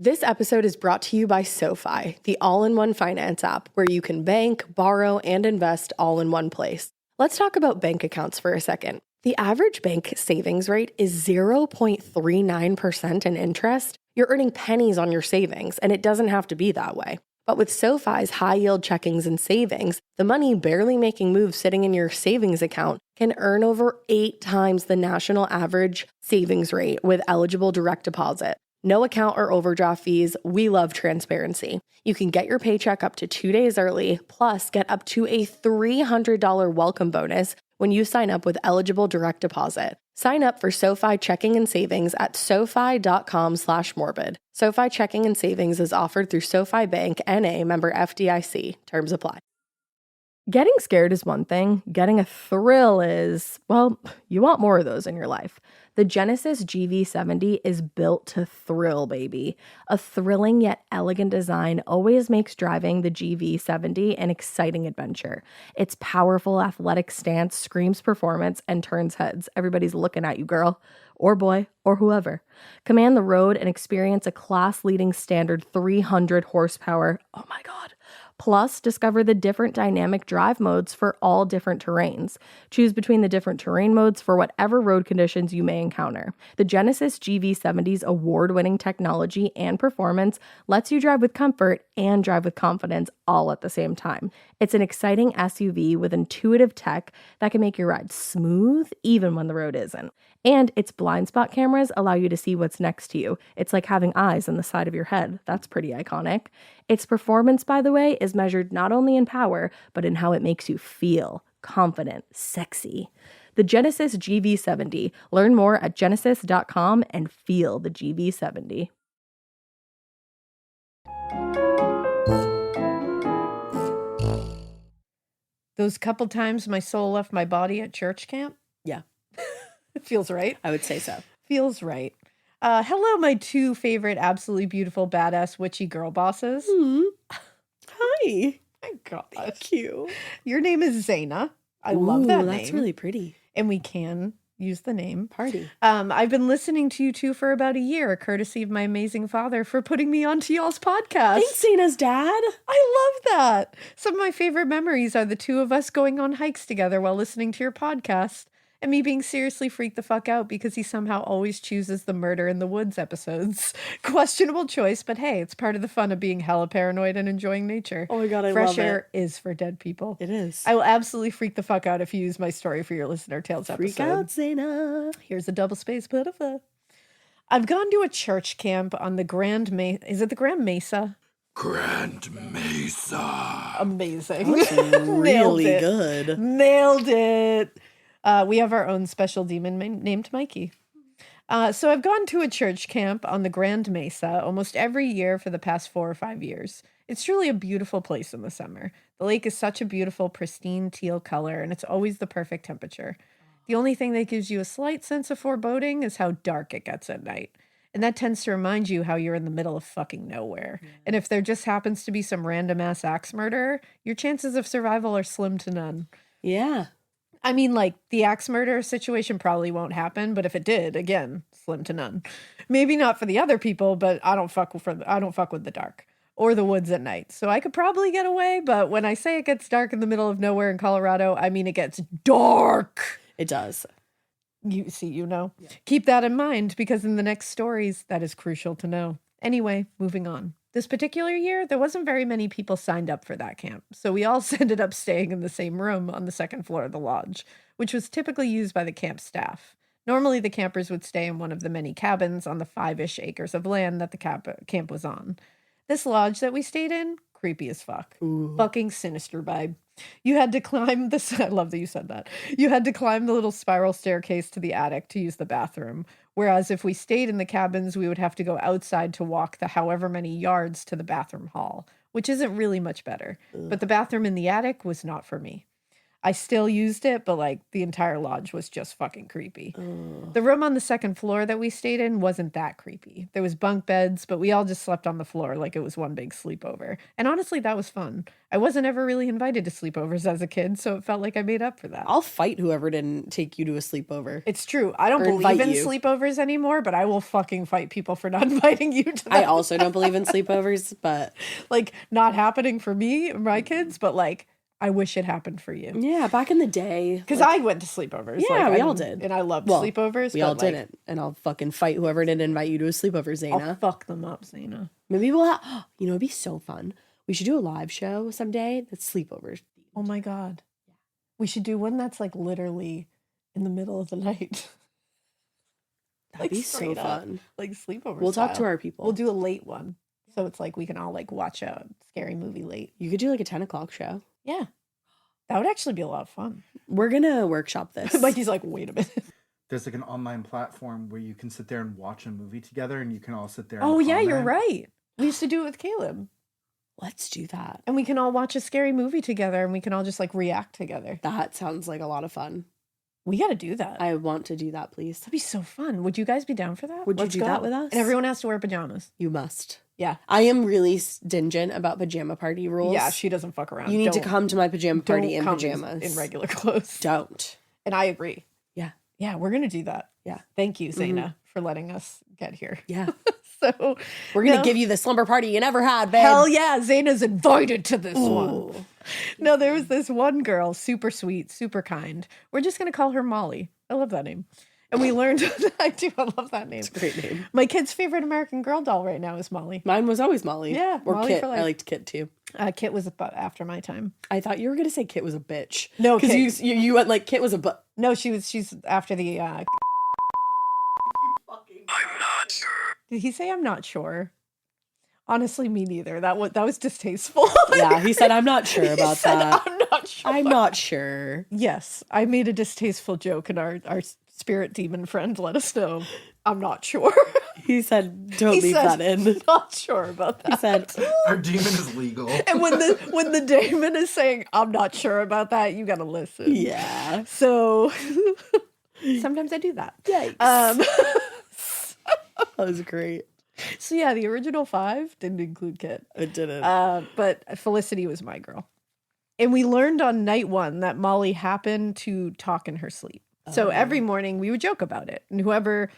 This episode is brought to you by SoFi, the all-in-one finance app where you can bank, borrow, and invest all in one place. Let's talk about bank accounts for a second. The average bank savings rate is 0.39% in interest. You're earning pennies on your savings, and it doesn't have to be that way. But with SoFi's high-yield checkings and savings, the money barely making moves sitting in your savings account can earn over 8 times the national average savings rate with eligible direct deposit. No account or overdraft fees. We love transparency. You can get your paycheck up to 2 days early, plus get up to a $300 welcome bonus when you sign up with eligible direct deposit. Sign up for SoFi checking and savings at SoFi.com/morbid. SoFi checking and savings is offered through SoFi Bank, N.A., member FDIC. Terms apply. Getting scared is one thing. Getting a thrill is, well, you want more of those in your life. The Genesis GV70 is built to thrill, baby. A thrilling yet elegant design always makes driving the GV70 an exciting adventure. Its powerful athletic stance screams performance and turns heads. Everybody's looking at you, girl, or boy, or whoever. Command the road and experience a class-leading standard 300 horsepower. Oh my God. Plus, discover the different dynamic drive modes for all different terrains. Choose between the different terrain modes for whatever road conditions you may encounter. The Genesis GV70's award-winning technology and performance lets you drive with comfort and drive with confidence all at the same time. It's an exciting SUV with intuitive tech that can make your ride smooth even when the road isn't. And its blind spot cameras allow you to see what's next to you. It's like having eyes on the side of your head. That's pretty iconic. Its performance, by the way, is measured not only in power, but in how it makes you feel confident, sexy. The Genesis GV70. Learn more at genesis.com and feel the GV70. Those couple times my soul left my body at church camp? Yeah, It feels right. I would say so. Feels right. Hello, my 2 favorite, absolutely beautiful, badass, witchy girl bosses. Hi. My gosh. Thank you. Your name is Zaina. I love that name. That's really pretty. And we can use the name. Party. I've been listening to you 2 for about a year, courtesy of my amazing father for putting me onto y'all's podcast. Thanks, Zaina's dad. I love that. Some of my favorite memories are the 2 of us going on hikes together while listening to your podcast, and me being seriously freaked the fuck out because he somehow always chooses the Murder in the Woods episodes. Questionable choice, but hey, it's part of the fun of being hella paranoid and enjoying nature. Oh my God, I Fresh love air it. is for dead people. It is. I will absolutely freak the fuck out if you use my story for your listener tales episode. Freak out, Zaina. Here's a double space put of a. I've gone to a church camp on the Grand Mesa. Is it the Grand Mesa? Grand Mesa. Amazing. Really it. good. Nailed it. We have our own special demon named Mikie. So I've gone to a church camp on the Grand Mesa almost every year for the past 4 or 5 years. It's truly a beautiful place in the summer. The lake is such a beautiful, pristine teal color, and it's always the perfect temperature. The only thing that gives you a slight sense of foreboding is how dark it gets at night. And that tends to remind you how you're in the middle of fucking nowhere. Yeah. And if there just happens to be some random ass axe murderer, your chances of survival are slim to none. Yeah. I mean, like, the axe murder situation probably won't happen, but if it did, again, slim to none. Maybe not for the other people, but I don't fuck with the dark or the woods at night. So I could probably get away, but when I say it gets dark in the middle of nowhere in Colorado, I mean it gets dark. It does. You see, Yeah. Keep that in mind, because in the next stories, that is crucial to know. Anyway, moving on. This particular year, there wasn't very many people signed up for that camp, so we all ended up staying in the same room on the second floor of the lodge, which was typically used by the camp staff. Normally, the campers would stay in one of the many cabins on the 5-ish acres of land that the camp was on. This lodge that we stayed in, creepy as fuck. Ooh. Fucking sinister vibe. You had to climb this. I love that you said that. You had to climb the little spiral staircase to the attic to use the bathroom. Whereas if we stayed in the cabins, we would have to go outside to walk the however many yards to the bathroom hall, which isn't really much better. Ugh. But the bathroom in the attic was not for me. I still used it, but like the entire lodge was just fucking creepy. Ugh. The room on the second floor that we stayed in wasn't that creepy. There was bunk beds, but we all just slept on the floor like it was one big sleepover. And honestly, that was fun. I wasn't ever really invited to sleepovers as a kid, so it felt like I made up for that. I'll fight whoever didn't take you to a sleepover. It's true. I don't believe in sleepovers anymore, but I will fucking fight people for not inviting you to them. I also don't believe in sleepovers, but like not happening for me and my kids, but like I wish it happened for you. Yeah, back in the day. Because I went to sleepovers. Yeah, we all did. And I loved sleepovers. We all didn't. And I'll fucking fight whoever didn't invite you to a sleepover, Zaina. I'll fuck them up, Zaina. Maybe we'll have, it'd be so fun. We should do a live show someday that's sleepovers. Oh my God. We should do one that's like literally in the middle of the night. That'd be so fun. Like sleepover We'll style. talk to our people. We'll do a late one. So it's like we can all like watch a scary movie late. You could do like a 10 o'clock show. Yeah. That would actually be a lot of fun. We're going to workshop this. Like he's like, wait a minute. There's like an online platform where you can sit there and watch a movie together and you can all sit there. Oh, and yeah, comment. you're right. We used to do it with Caleb. Let's do that. And we can all watch a scary movie together and we can all just like react together. That sounds like a lot of fun. We got to do that. I want to do that, please. That'd be so fun. Would you guys be down for that? Would you do that with us? And everyone has to wear pajamas. You must. Yeah. I am really stingent about pajama party rules. Yeah, she doesn't fuck around. You need to come to my pajama party in pajamas. In regular clothes. Don't. And I agree. Yeah. Yeah, we're going to do that. Yeah. Thank you, Zaina, for letting us get here. Yeah. So we're going to give you the slumber party you never had, babe. Hell yeah, Zaina's invited to this one. No, there was this one girl, super sweet, super kind. We're just going to call her Molly. I love that name. And we learned, I love that name. It's a great name. My kid's favorite American Girl doll right now is Molly. Mine was always Molly. Yeah. Or Molly Kit. for life. I liked Kit too. Kit was after my time. I thought you were going to say Kit was a bitch. No, because you went like Kit was a but. No, she's after the. I'm not sure. Did he say I'm not sure? Honestly, me neither. That was distasteful. Yeah, he said I'm not sure about that. I'm not sure. I'm not sure. Yes, I made a distasteful joke, and our spirit demon friend let us know. I'm not sure. He said, "Don't leave that in." Not sure about that. He said, "Our demon is legal." And when the demon is saying, "I'm not sure about that," you gotta listen. Yeah. So sometimes I do that. Yikes. That was great. So yeah, the original 5 didn't include Kit. It didn't. But Felicity was my girl. And we learned on night 1 that Molly happened to talk in her sleep. So every morning we would joke about it. And whoever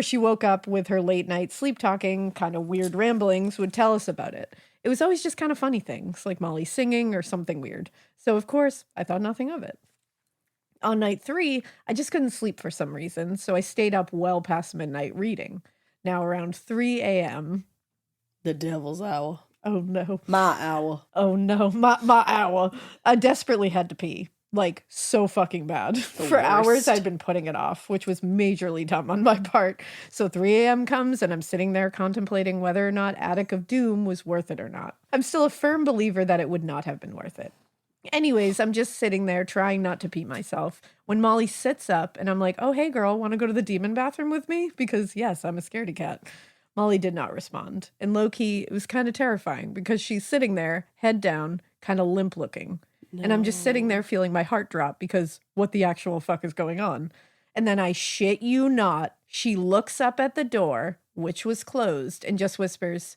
she woke up with her late night sleep talking, kind of weird ramblings, would tell us about it. It was always just kind of funny things, like Molly singing or something weird. So of course, I thought nothing of it. On night 3, I just couldn't sleep for some reason, so I stayed up well past midnight reading. Now around 3 a.m. The devil's hour. Oh no. My hour. Oh no. My hour. I desperately had to pee. Like, so fucking bad. For hours, worst. I'd been putting it off, which was majorly dumb on my part. So 3 a.m. comes, and I'm sitting there contemplating whether or not Attic of Doom was worth it or not. I'm still a firm believer that it would not have been worth it. Anyways, I'm just sitting there trying not to pee myself when Molly sits up, and I'm like, oh, hey, girl, want to go to the demon bathroom with me? Because, yes, I'm a scaredy cat. Molly did not respond. And low-key, it was kind of terrifying because she's sitting there, head down, kind of limp-looking. No. And I'm just sitting there feeling my heart drop because what the actual fuck is going on? And then I shit you not, she looks up at the door, which was closed, and just whispers,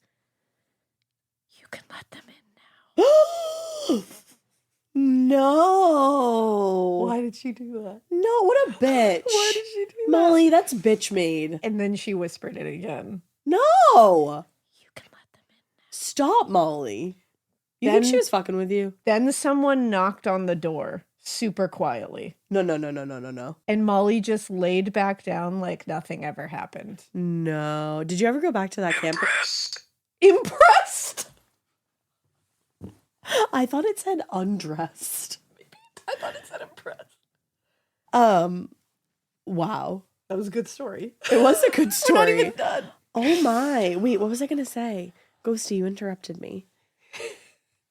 you can let them in now. No. Why did she do that? No, what a bitch. Why did she do that? Molly, that's bitch made. And then she whispered it again. No. You can let them in now. Stop, Molly. You Then- think she was fucking with you? Then someone knocked on the door super quietly. No. And Molly just laid back down like nothing ever happened. No. Did you ever go back to that camp? Impressed! I thought it said undressed. I thought it said impressed. Wow. That was a good story. It was a good story. We're not even done. Oh my. Wait, what was I going to say? Ghosty, you interrupted me.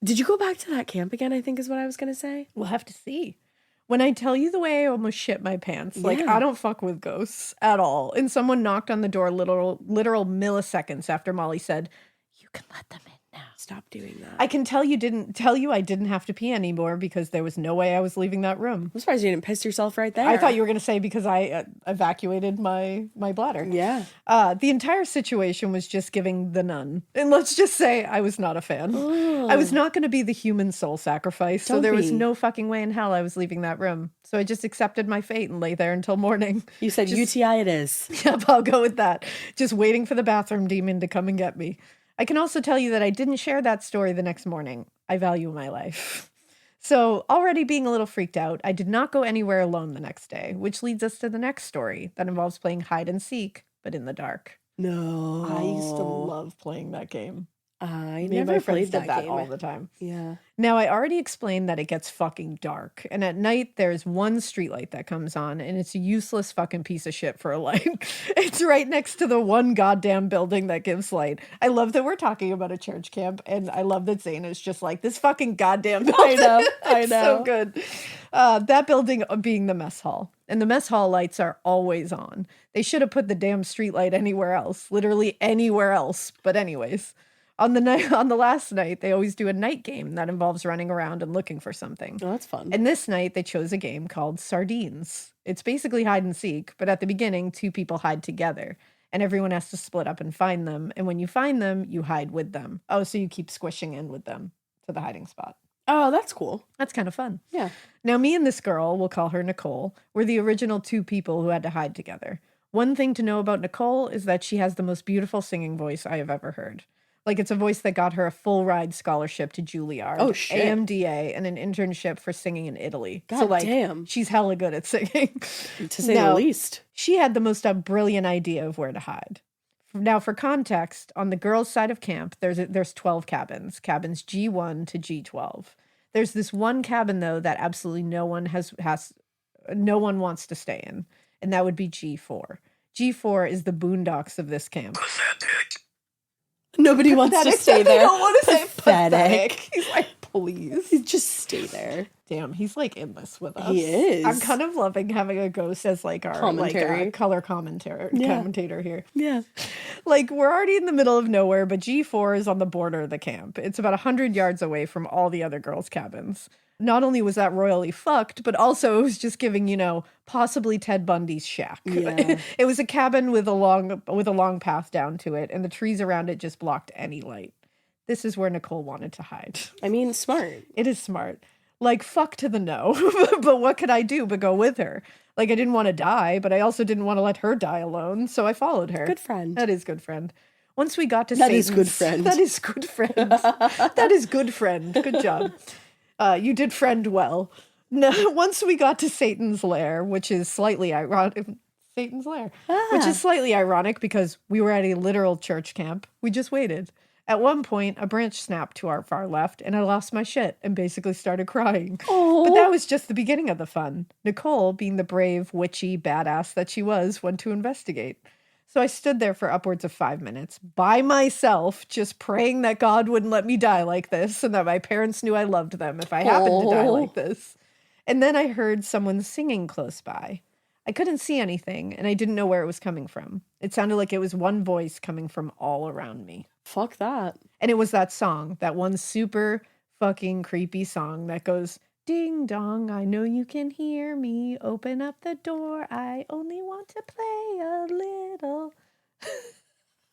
Did you go back to that camp again, I think is what I was going to say? We'll have to see. When I tell you the way I almost shit my pants, like, Yeah. I don't fuck with ghosts at all. And someone knocked on the door literal milliseconds after Molly said, you can let them in now. Stop doing that. I can tell you I didn't have to pee anymore because there was no way I was leaving that room. I'm surprised you didn't piss yourself right there. I thought you were going to say because I evacuated my bladder. Yeah. The entire situation was just giving the nun. And let's just say I was not a fan. Oh. I was not going to be the human soul sacrifice. So Don't there was be. no fucking way in hell I was leaving that room. So I just accepted my fate and lay there until morning. You said UTI it is. Yep, I'll go with that. Just waiting for the bathroom demon to come and get me. I can also tell you that I didn't share that story the next morning. I value my life. So, already being a little freaked out, I did not go anywhere alone the next day, which leads us to the next story that involves playing hide and seek, but in the dark. No. I used to love playing that game. I Me and never my friends played did that that game. all the time. Yeah. Now, I already explained that it gets fucking dark, and at night there's one streetlight that comes on, and it's a useless fucking piece of shit for a light. It's right next to the one goddamn building that gives light. I love that we're talking about a church camp, and I love that Zane is just like, this fucking goddamn building. I know. So good. That building being the mess hall, and the mess hall lights are always on. They should have put the damn streetlight anywhere else, literally anywhere else. But anyways. On the last night, they always do a night game that involves running around and looking for something. Oh, that's fun. And this night, they chose a game called Sardines. It's basically hide and seek, but at the beginning, 2 people hide together. And everyone has to split up and find them. And when you find them, you hide with them. Oh, so you keep squishing in with them to the hiding spot. Oh, that's cool. That's kind of fun. Yeah. Now, me and this girl, we'll call her Nicole, were the original 2 people who had to hide together. One thing to know about Nicole is that she has the most beautiful singing voice I have ever heard. Like, it's a voice that got her a full ride scholarship to Juilliard, Oh, shit. AMDA, and an internship for singing in Italy. God so, like, damn. she's hella good at singing. To say Now, the least. She had the most brilliant idea of where to hide. Now, for context, on the girls' side of camp, there's 12 cabins, cabins G1 to G12. There's this one cabin, though, that absolutely no one wants to stay in, and that would be G4. G4 is the boondocks of this camp. Nobody wants to stay there. They don't want to say Pathetic. pathetic. He's like, please. Just stay there. Damn, he's like in this with us. He is. I'm kind of loving having a ghost as like our Commentary. like color commentator here. Yeah. Like, we're already in the middle of nowhere, but G4 is on the border of the camp. It's about 100 yards away from all the other girls' cabins. Not only was that royally fucked, but also it was just giving, possibly Ted Bundy's shack. Yeah. It was a cabin with a long path down to it, and the trees around it just blocked any light. This is where Nicole wanted to hide. I mean, smart. It is smart. Like, fuck to the no. But what could I do but go with her? Like, I didn't want to die, but I also didn't want to let her die alone, so I followed her. Good friend. That is good friend. Once we got to That is Satan's- good friend. That is good friend. That is good friend. Good job. You did friend well. No, once we got to Satan's lair, which is slightly ironic. Satan's lair, which is slightly ironic because we were at a literal church camp. We just waited. At one point, a branch snapped to our far left, and I lost my shit and basically started crying. Oh. But that was just the beginning of the fun. Nicole, being the brave, witchy badass that she was, went to investigate. So I stood there for upwards of 5 minutes by myself, just praying that God wouldn't let me die like this and that my parents knew I loved them if I happened to die like this. And then I heard someone singing close by. I couldn't see anything, and I didn't know where it was coming from. It sounded like it was one voice coming from all around me. Fuck that. And it was that song, that one super fucking creepy song that goes, ding dong, I know you can hear me. Open up the door. I only want to play a little.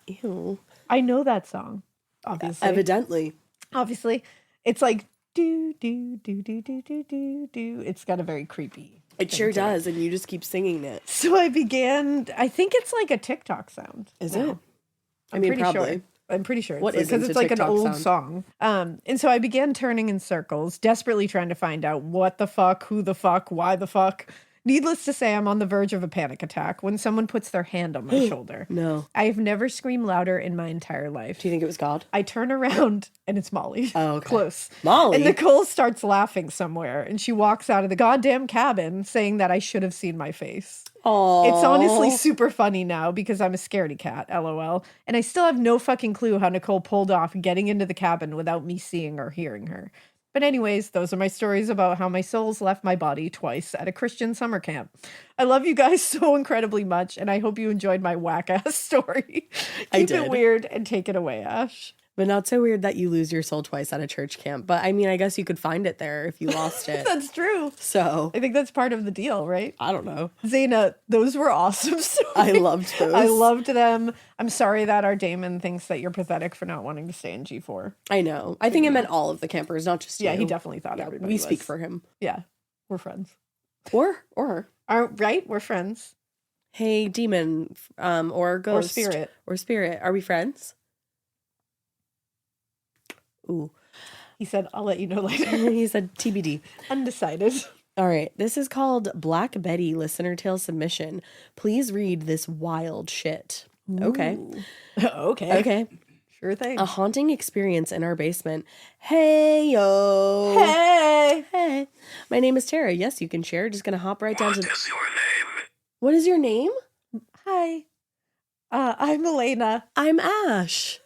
Ew. I know that song, obviously. Evidently. Obviously. It's like, do, do, do, do, do, do, do, do. It's got a very creepy. It sure does, and you just keep singing it. So I began, I think it's like a TikTok sound. Is it? I'm mean, pretty probably. sure. I'm pretty sure. What Because isn't it's a like an TikTok old song. And so I began turning in circles, desperately trying to find out what the fuck, who the fuck, why the fuck. Needless to say, I'm on the verge of a panic attack when someone puts their hand on my shoulder. No. I have never screamed louder in my entire life. Do you think it was God? I turn around and it's Molly. Oh, okay. Close. Molly? And Nicole starts laughing somewhere and she walks out of the goddamn cabin saying that I should have seen my face. Oh. It's honestly super funny now because I'm a scaredy cat, LOL. And I still have no fucking clue how Nicole pulled off getting into the cabin without me seeing or hearing her. But anyways, those are my stories about how my souls left my body twice at a Christian summer camp. I love you guys so incredibly much, and I hope you enjoyed my whack-ass story. Keep it weird and take it away, Ash. But not so weird that you lose your soul twice at a church camp. But I mean, I guess you could find it there if you lost it. That's true. So I think that's part of the deal, right? I don't know. Zaina, those were awesome stories. I loved those. I loved them. I'm sorry that our Damon thinks that you're pathetic for not wanting to stay in G4. I know. I think it meant all of the campers, not just you. Yeah, he definitely thought everybody We was. speak for him. Yeah, we're friends. Or her. Right? We're friends. Hey, demon, or ghost. Or spirit. Or spirit. Are we friends? Ooh. He said, I'll let you know later. He said TBD. Undecided. All right. This is called Black Betty Listener Tale Submission. Please read this wild shit. Okay. Okay. Sure thing. A haunting experience in our basement. Hey, yo. Hey. My name is Tara. Yes, you can share. Just going to hop right down to... What is your name? What is your name? Hi. I'm Alaina. I'm Ash.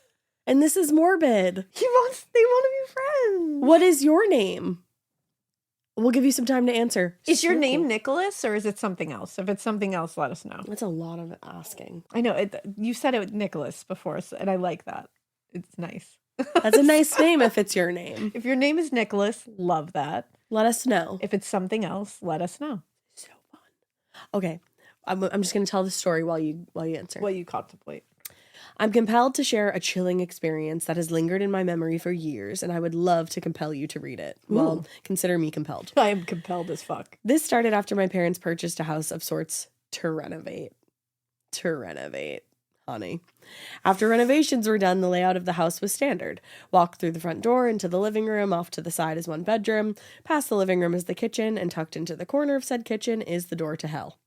And this is Morbid. They want to be friends. What is your name? We'll give you some time to answer. Is your name Nicholas or is it something else? If it's something else, let us know. That's a lot of asking. I know. You said it Nicholas before, and I like that. It's nice. That's a nice name if it's your name. If your name is Nicholas, love that. Let us know. If it's something else, let us know. So fun. Okay. I'm just going to tell the story while you answer. What you contemplate. I'm compelled to share a chilling experience that has lingered in my memory for years, and I would love to compel you to read it. Ooh. Well, consider me compelled. I am compelled as fuck. This started after my parents purchased a house of sorts to renovate. Honey. After renovations were done, the layout of the house was standard. Walk through the front door into the living room, off to the side is one bedroom, past the living room is the kitchen, and tucked into the corner of said kitchen is the door to hell.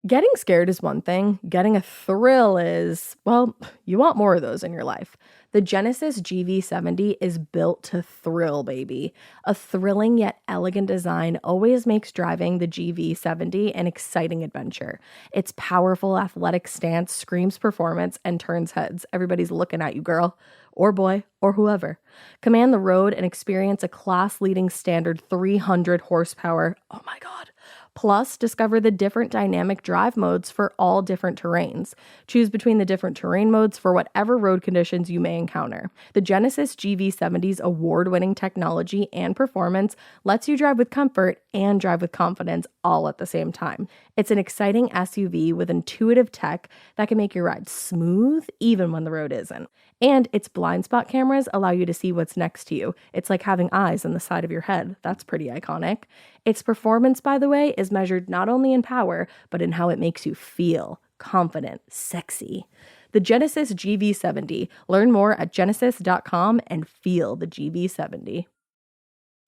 Getting scared is one thing. Getting a thrill is, well, you want more of those in your life. The Genesis GV70 is built to thrill, baby. A thrilling yet elegant design always makes driving the GV70 an exciting adventure. Its powerful athletic stance screams performance and turns heads. Everybody's looking at you, girl, or boy, or whoever. Command the road and experience a class-leading standard 300 horsepower. Oh my God. Plus, discover the different dynamic drive modes for all different terrains. Choose between the different terrain modes for whatever road conditions you may encounter. The Genesis GV70's award-winning technology and performance lets you drive with comfort and drive with confidence all at the same time. It's an exciting SUV with intuitive tech that can make your ride smooth even when the road isn't. And its blind spot cameras allow you to see what's next to you. It's like having eyes on the side of your head. That's pretty iconic. Its performance, by the way, is measured not only in power, but in how it makes you feel confident, sexy. The Genesis GV70. Learn more at genesis.com and feel the GV70.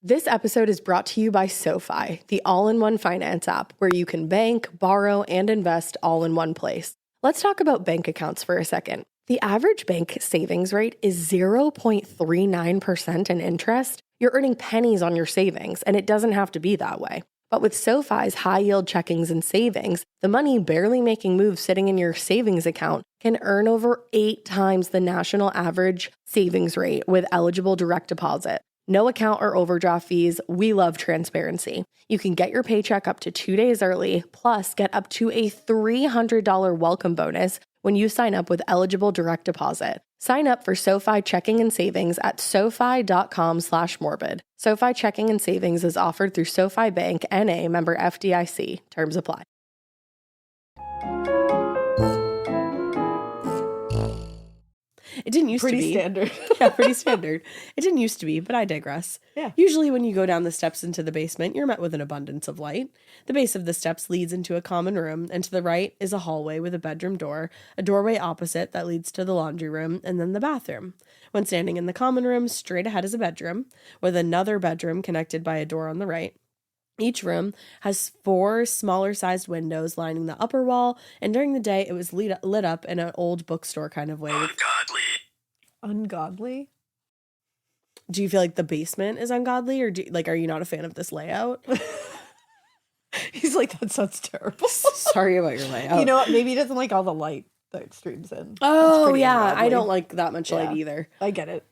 This episode is brought to you by SoFi, the all-in-one finance app where you can bank, borrow, and invest all in one place. Let's talk about bank accounts for a second. The average bank savings rate is 0.39% in interest. You're earning pennies on your savings, and it doesn't have to be that way. But with SoFi's high-yield checkings and savings, the money barely making moves sitting in your savings account can earn over 8 times the national average savings rate with eligible direct deposit. No account or overdraft fees. We love transparency. You can get your paycheck up to 2 days early, plus get up to a $300 welcome bonus when you sign up with eligible direct deposit. Sign up for SoFi checking and savings at sofi.com/morbid. SoFi checking and savings is offered through SoFi Bank, N.A., member FDIC. Terms apply. It didn't used to be. Pretty standard. Yeah, pretty standard. It didn't used to be, but I digress. Yeah. Usually when you go down the steps into the basement, you're met with an abundance of light. The base of the steps leads into a common room, and to the right is a hallway with a bedroom door, a doorway opposite that leads to the laundry room, and then the bathroom. When standing in the common room, straight ahead is a bedroom, with another bedroom connected by a door on the right. Each room has 4 smaller-sized windows lining the upper wall, and during the day, it was lit up in an old bookstore kind of way. Ungodly? Do you feel like the basement is ungodly, or are you not a fan of this layout? He's like, that sounds terrible. Sorry about your layout. You know what? Maybe he doesn't like all the light that streams in. Oh, That's pretty yeah. ungodly. I don't like that much light Yeah. either. I get it.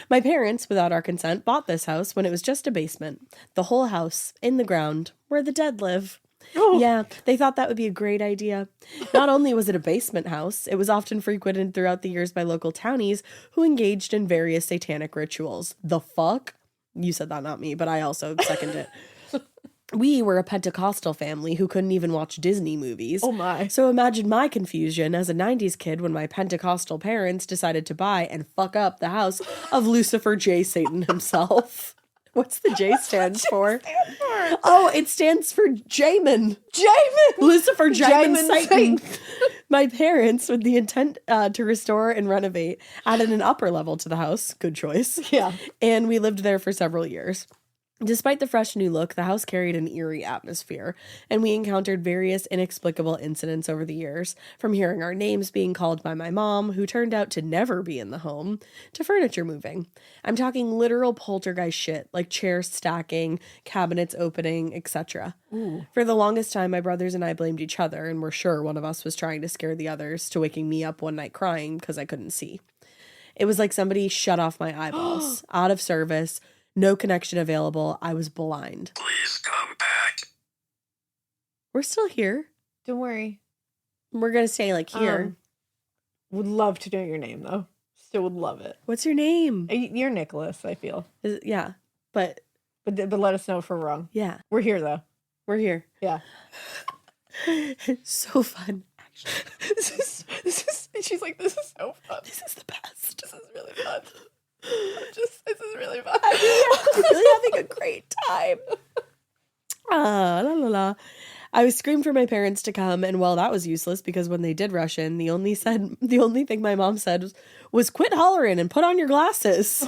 My parents, without our consent, bought this house when it was just a basement. The whole house, in the ground, where the dead live. Oh. Yeah, they thought that would be a great idea. Not only was it a basement house, it was often frequented throughout the years by local townies who engaged in various satanic rituals. The fuck? You said that, not me, but I also second it. We were a Pentecostal family who couldn't even watch Disney movies. Oh my. So imagine my confusion as a 90s kid when my Pentecostal parents decided to buy and fuck up the house of Lucifer J. Satan himself. What's the J stands for? Oh, it stands for Jamin. Lucifer Jamin Satan. My parents, with the intent to restore and renovate, added an upper level to the house. Good choice. Yeah. And we lived there for several years. Despite the fresh new look, the house carried an eerie atmosphere, and we encountered various inexplicable incidents over the years, from hearing our names being called by my mom, who turned out to never be in the home, to furniture moving. I'm talking literal poltergeist shit, like chairs stacking, cabinets opening, etc. For the longest time, my brothers and I blamed each other, and were sure one of us was trying to scare the others, to waking me up one night crying because I couldn't see. It was like somebody shut off my eyeballs, out of service, no connection available. I was blind. Please come back. We're still here. Don't worry. We're going to stay here. Would love to know your name, though. Still would love it. What's your name? You're Nicholas, I feel. Yeah, but But let us know if we're wrong. yeah, We're here, though. we're here. Yeah. It's so fun. She's like, this is so fun. This is the best. This is really fun. This is really fun. I'm really having a great time. La la la. I was screamed for my parents to come, and well, that was useless because when they did rush in, the only thing my mom said was quit hollering and put on your glasses.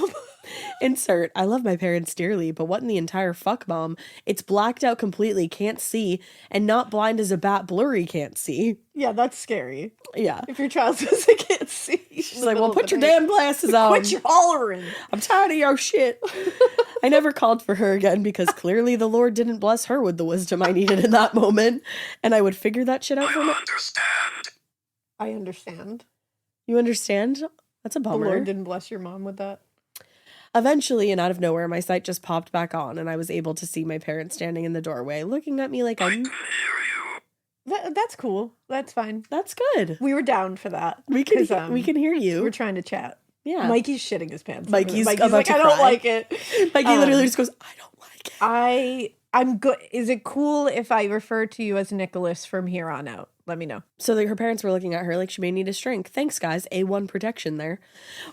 Insert, I love my parents dearly, but what in the entire fuck, Mom? It's blacked out completely, can't see, and not blind as a bat, blurry, can't see. Yeah, that's scary. Yeah. If your child says they can't see. She's like, well, put your damn glasses on. Quit your hollering. I'm tired of your shit. I never called for her again because clearly the Lord didn't bless her with the wisdom I needed in that moment, and I would figure that shit out for me. I understand. You understand? That's a The bummer. Lord didn't bless your mom with that. Eventually, and out of nowhere, my sight just popped back on, and I was able to see my parents standing in the doorway, looking at me like I'm... That's cool. That's fine. That's good. We were down for that. We can 'Cause, we can hear you. We're trying to chat. Yeah. Mikey's shitting his pants. Mikey's about like, to I don't cry. like it. Mikey literally just goes, I don't like it. I I'm good. Is it cool if I refer to you as Nicholas from here on out? Let me know. So her parents were looking at her like she may need a shrink. Thanks, guys. A1 protection there.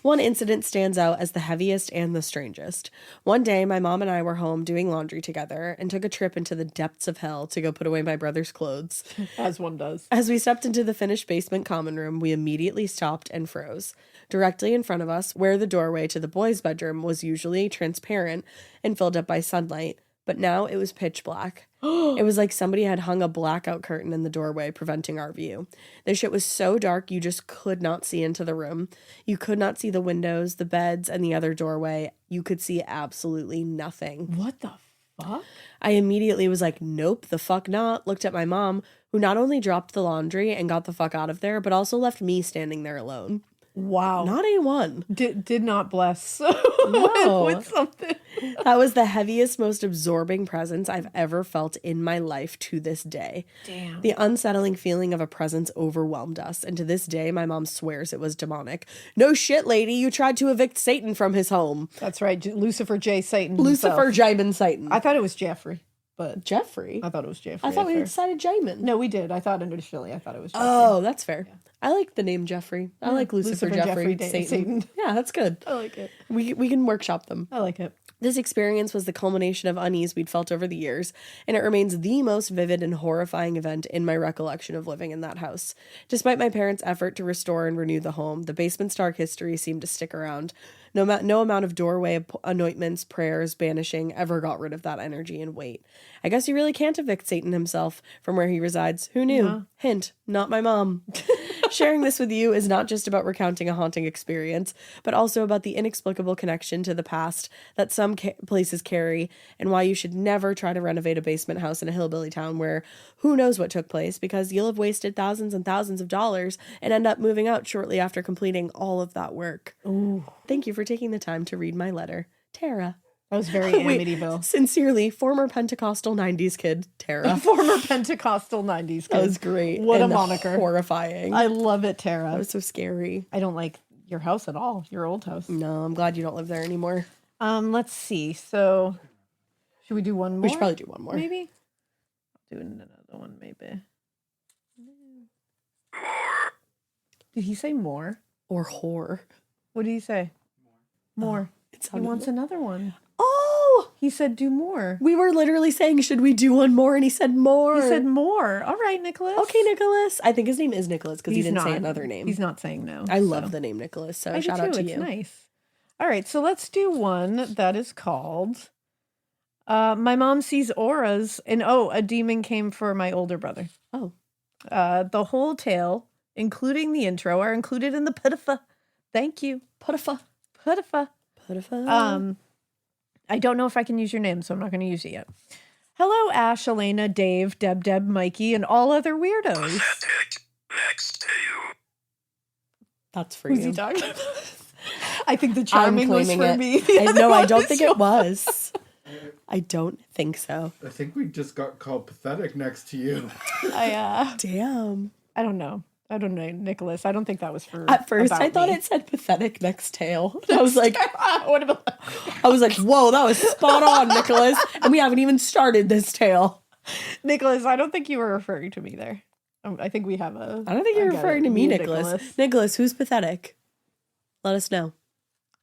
One incident stands out as the heaviest and the strangest. One day, my mom and I were home doing laundry together and took a trip into the depths of hell to go put away my brother's clothes. As one does. As we stepped into the finished basement common room, we immediately stopped and froze. Directly in front of us, where the doorway to the boys' bedroom was usually transparent and filled up by sunlight, but now it was pitch black. It was like somebody had hung a blackout curtain in the doorway, preventing our view. The shit was so dark you just could not see into the room. You could not see the windows, the beds, and the other doorway. You could see absolutely nothing. What the fuck? I immediately was like, nope, the fuck not. Looked at my mom, who not only dropped the laundry and got the fuck out of there, but also left me standing there alone. Wow. Not A1. Did not bless No. with something. That was the heaviest, most absorbing presence I've ever felt in my life to this day. Damn. The unsettling feeling of a presence overwhelmed us, and to this day, my mom swears it was demonic. No shit, lady, you tried to evict Satan from his home. That's right. Lucifer J. Satan. Lucifer himself. Jamin Satan. I thought it was Jeffrey, but Jeffrey? I thought it was Jeffrey. I thought we at first. decided Jamin. No, we did. I thought initially I thought it was Jeffrey. Oh, that's fair. Yeah. I like the name Jeffrey. I like Lucifer Jeffrey Satan. Yeah, that's good. I like it. We can workshop them. I like it. This experience was the culmination of unease we'd felt over the years, and it remains the most vivid and horrifying event in my recollection of living in that house. Despite my parents' effort to restore and renew the home, the basement's dark history seemed to stick around. No amount of doorway anointments, prayers, banishing ever got rid of that energy and weight. I guess you really can't evict Satan himself from where he resides. Who knew? Yeah. Hint, not my mom. Sharing this with you is not just about recounting a haunting experience, but also about the inexplicable connection to the past that some places carry, and why you should never try to renovate a basement house in a hillbilly town where who knows what took place, because you'll have wasted thousands and thousands of dollars and end up moving out shortly after completing all of that work. Ooh. Thank you for taking the time to read my letter. Tara. That was very Amityville. Sincerely, former Pentecostal 90s kid, Tara. Former Pentecostal 90s kid. That was great. What and a moniker. Horrifying. I love it, Tara. That was so scary. I don't like your house at all, your old house. No, I'm glad you don't live there anymore. Let's see. So, should we do one more? We should probably do one more. Maybe? I'll do another one, maybe. Did he say more? Or whore. What did he say? More. He wants more. another one. Oh! He said do more. We were literally saying, should we do one more? And he said more. He said more. All right, Nicholas. Okay, Nicholas. I think his name is Nicholas because he didn't not say another name. He's not saying no. I love the name Nicholas, so I shout do too. out to It's you. Nice. All right, so let's do one that is called My Mom Sees Auras, and a demon came for my older brother. Oh. The whole tale, including the intro, are included in the PDF. Thank you. PDF. I don't know if I can use your name, so I'm not going to use it yet. Hello, Ash, Alaina, Dave, Deb, Mikie, and all other weirdos. Next to you. That's for Who's you. he talking about? I think the charming was for me. No, I don't think it was. I don't think so. I think we just got called pathetic next to you. Damn. I don't know, Nicholas. I don't think that was for. At first, I thought it said pathetic next tail. I was like, whoa, that was spot on, Nicholas. And we haven't even started this tale. Nicholas, I don't think you were referring to me there. I think we have a. I don't think you're referring to me, Nicholas. Nicholas, who's pathetic? Let us know.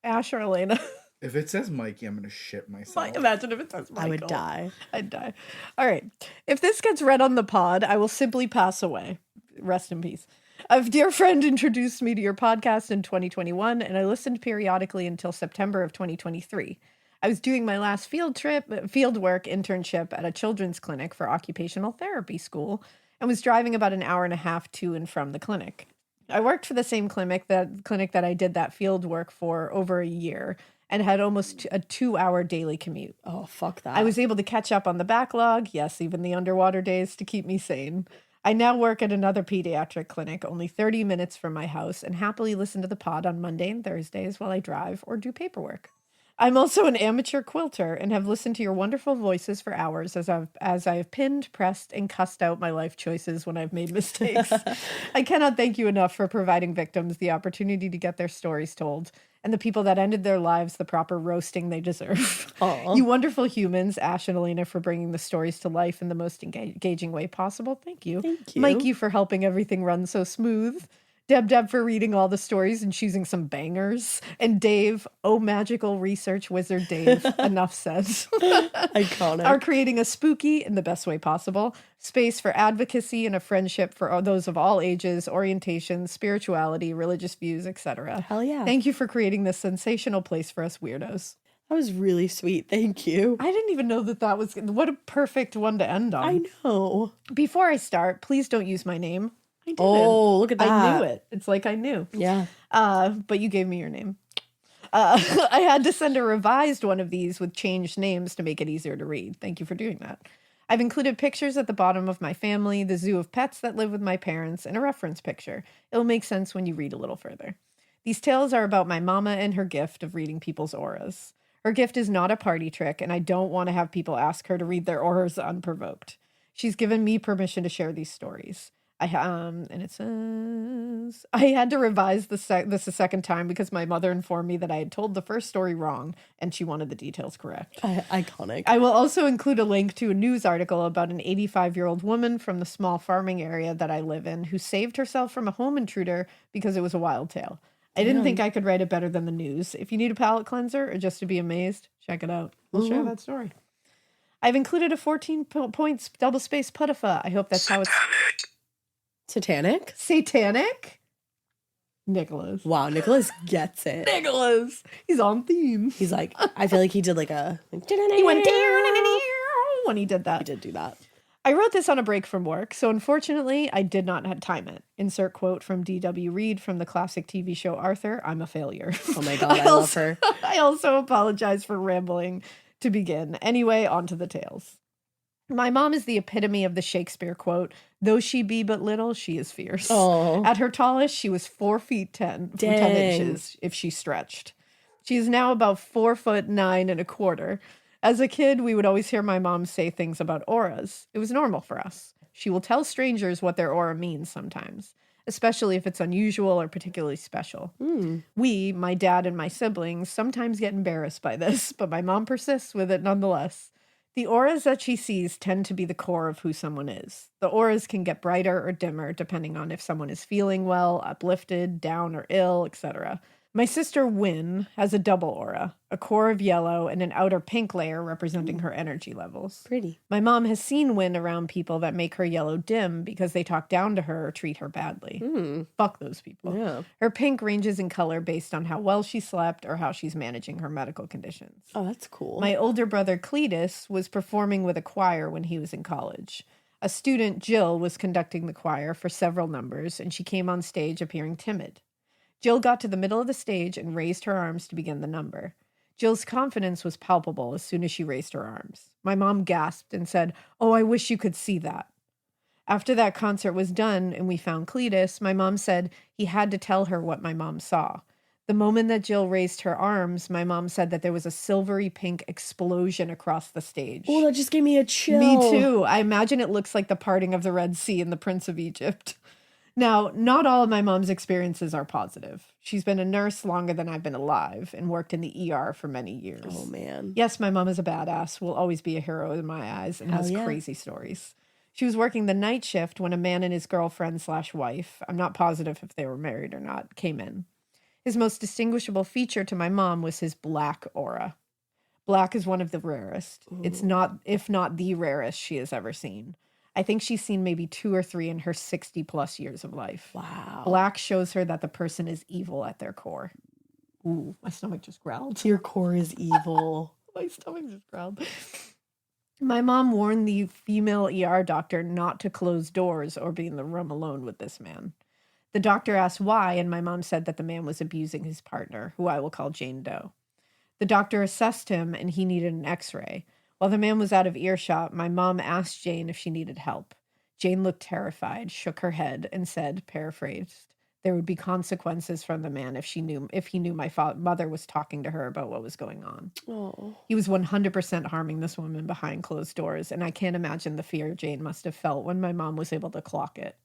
Ash or Alaina. If it says Mikey, I'm going to shit myself. Imagine if it says Michael. I would die. I'd die. All right. If this gets read on the pod, I will simply pass away. Rest in peace. A dear friend introduced me to your podcast in 2021, and I listened periodically until September of 2023. I was doing my last field work internship at a children's clinic for occupational therapy school and was driving about an hour and a half to and from the clinic. I worked for the same clinic that I did that field work for over a year and had almost a 2-hour daily commute. Oh, fuck that. I was able to catch up on the backlog, yes, even the underwater days, to keep me sane. I now work at another pediatric clinic only 30 minutes from my house and happily listen to the pod on Monday and Thursdays while I drive or do paperwork. I'm also an amateur quilter and have listened to your wonderful voices for hours as I have pinned, pressed, and cussed out my life choices when I've made mistakes. I cannot thank you enough for providing victims the opportunity to get their stories told and the people that ended their lives the proper roasting they deserve. Aw. You wonderful humans, Ash and Alaina, for bringing the stories to life in the most engaging way possible. Thank you. Thank you. Mikie for helping everything run so smooth. Deb for reading all the stories and choosing some bangers. And Dave, oh magical research wizard Dave, enough said. Iconic. Are creating a spooky, in the best way possible, space for advocacy and a friendship for those of all ages, orientations, spirituality, religious views, etc. Hell yeah. Thank you for creating this sensational place for us weirdos. That was really sweet. Thank you. I didn't even know that was... What a perfect one to end on. I know. Before I start, please don't use my name. I didn't. Oh, look at that. I knew it. It's like I knew. Yeah. But you gave me your name. I had to send a revised one of these with changed names to make it easier to read. Thank you for doing that. I've included pictures at the bottom of my family, the zoo of pets that live with my parents, and a reference picture. It'll make sense when you read a little further. These tales are about my mama and her gift of reading people's auras. Her gift is not a party trick, and I don't want to have people ask her to read their auras unprovoked. She's given me permission to share these stories. And it says, I had to revise this a second time because my mother informed me that I had told the first story wrong and she wanted the details correct. Iconic. I will also include a link to a news article about an 85-year-old woman from the small farming area that I live in who saved herself from a home intruder because it was a wild tale. I didn't think I could write it better than the news. If you need a palate cleanser or just to be amazed, check it out. We'll share that story. I've included a 14 points double-spaced puttifa. I hope that's how it's... Satanic? Satanic? Nicholas. Wow, Nicholas gets it. Nicholas. He's on theme. He's like, I feel like he did like a... He went when he did that. He did do that. I wrote this on a break from work, so unfortunately, I did not have time it. Insert quote from D.W. Reed from the classic TV show Arthur, I'm a failure. Oh my God, I love her. I also apologize for rambling to begin. Anyway, on to the tales. My mom is the epitome of the Shakespeare quote, though she be but little, she is fierce. Oh. At her tallest, she was 4 feet 10, 10 inches if she stretched. She is now about 4'9¼ As a kid, we would always hear my mom say things about auras. It was normal for us. She will tell strangers what their aura means sometimes, especially if it's unusual or particularly special. We, my dad and my siblings, sometimes get embarrassed by this, but my mom persists with it nonetheless. The auras that she sees tend to be the core of who someone is. The auras can get brighter or dimmer depending on if someone is feeling well, uplifted, down or ill, etc. My sister Wynn has a double aura, a core of yellow and an outer pink layer representing her energy levels. Pretty. My mom has seen Wynn around people that make her yellow dim because they talk down to her or treat her badly. Fuck those people. Yeah. Her pink ranges in color based on how well she slept or how she's managing her medical conditions. Oh, that's cool. My older brother Cletus was performing with a choir when he was in college. A student, Jill, was conducting the choir for several numbers, and she came on stage appearing timid. Jill got to the middle of the stage and raised her arms to begin the number. Jill's confidence was palpable as soon as she raised her arms. My mom gasped and said, "Oh, I wish you could see that." After that concert was done and we found Cletus, my mom said he had to tell her what my mom saw. The moment that Jill raised her arms, my mom said that there was a silvery pink explosion across the stage. Oh, that just gave me a chill. Me too. I imagine it looks like the parting of the Red Sea in The Prince of Egypt. Now, not all of my mom's experiences are positive. She's been a nurse longer than I've been alive and worked in the ER for many years. Oh, man. Yes, my mom is a badass, will always be a hero in my eyes, and has crazy stories. She was working the night shift when a man and his girlfriend/wife, I'm not positive if they were married or not, came in. His most distinguishable feature to my mom was his black aura. Black is one of the rarest. Ooh. It's not, if not the rarest she has ever seen. I think she's seen maybe 2 or 3 in her 60+ years of life. Wow. Black shows her that the person is evil at their core. Ooh, my stomach just growled. Your core is evil. My stomach just growled. My mom warned the female ER doctor not to close doors or be in the room alone with this man. The doctor asked why, and my mom said that the man was abusing his partner, who I will call Jane Doe. The doctor assessed him, and he needed an x-ray. While the man was out of earshot, my mom asked Jane if she needed help. Jane looked terrified, shook her head, and said, paraphrased, there would be consequences from the man if he knew my mother was talking to her about what was going on. Oh. He was 100% harming this woman behind closed doors, and I can't imagine the fear Jane must have felt when my mom was able to clock it.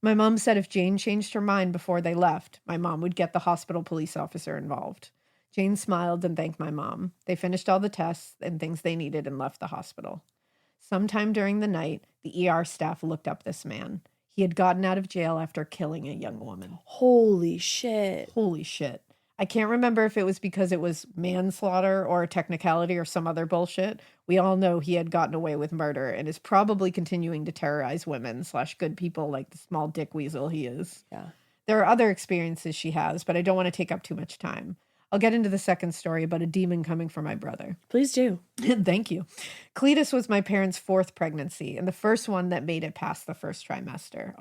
My mom said if Jane changed her mind before they left, my mom would get the hospital police officer involved. Jane smiled and thanked my mom. They finished all the tests and things they needed and left the hospital. Sometime during the night, the ER staff looked up this man. He had gotten out of jail after killing a young woman. Holy shit. Holy shit. I can't remember if it was because it was manslaughter or a technicality or some other bullshit. We all know he had gotten away with murder and is probably continuing to terrorize women / good people like the small dick weasel he is. Yeah. There are other experiences she has, but I don't want to take up too much time. I'll get into the second story about a demon coming for my brother. Please do. Thank you. Cletus was my parents' 4th pregnancy and the first one that made it past the first trimester.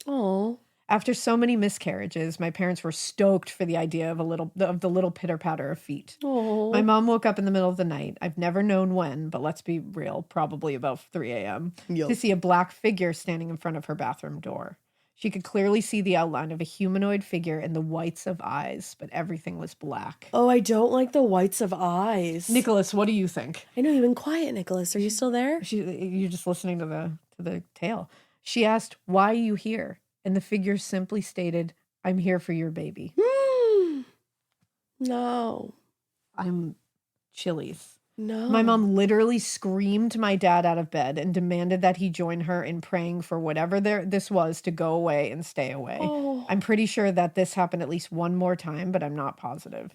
Oh. After so many miscarriages, my parents were stoked for the idea of the little pitter-patter of feet. Oh. My mom woke up in the middle of the night. I've never known when, but let's be real, probably about 3 a.m., Yup. to see a black figure standing in front of her bathroom door. She could clearly see the outline of a humanoid figure and the whites of eyes, but everything was black. Oh, I don't like the whites of eyes. Nicholas, what do you think? I know you've been quiet, Nicholas. Are you still there? You're just listening to the tale. She asked, "Why are you here?" And the figure simply stated, "I'm here for your baby." No. I'm Chili's. No. My mom literally screamed my dad out of bed and demanded that he join her in praying for whatever this was to go away and stay away. Oh. I'm pretty sure that this happened at least one more time, but I'm not positive.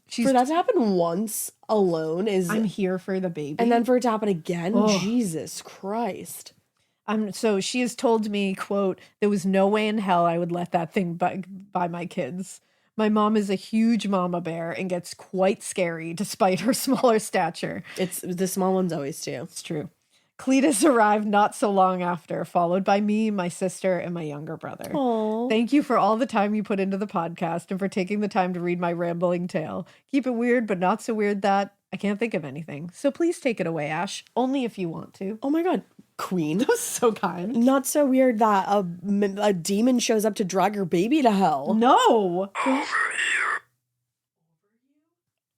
For that to happen once alone is... I'm here for the baby. And then for it to happen again? Oh. Jesus Christ. So she has told me, quote, "There was no way in hell I would let that thing by my kids. My mom is a huge mama bear and gets quite scary despite her smaller stature." It's the small ones always do. It's true. Cletus arrived not so long after, followed by me, my sister, and my younger brother. Aww. Thank you for all the time you put into the podcast and for taking the time to read my rambling tale. Keep it weird, but not so weird that I can't think of anything. So please take it away, Ash. Only if you want to. Oh my God. Queen. That was so kind. Not so weird that a demon shows up to drag your baby to hell. No. Over here.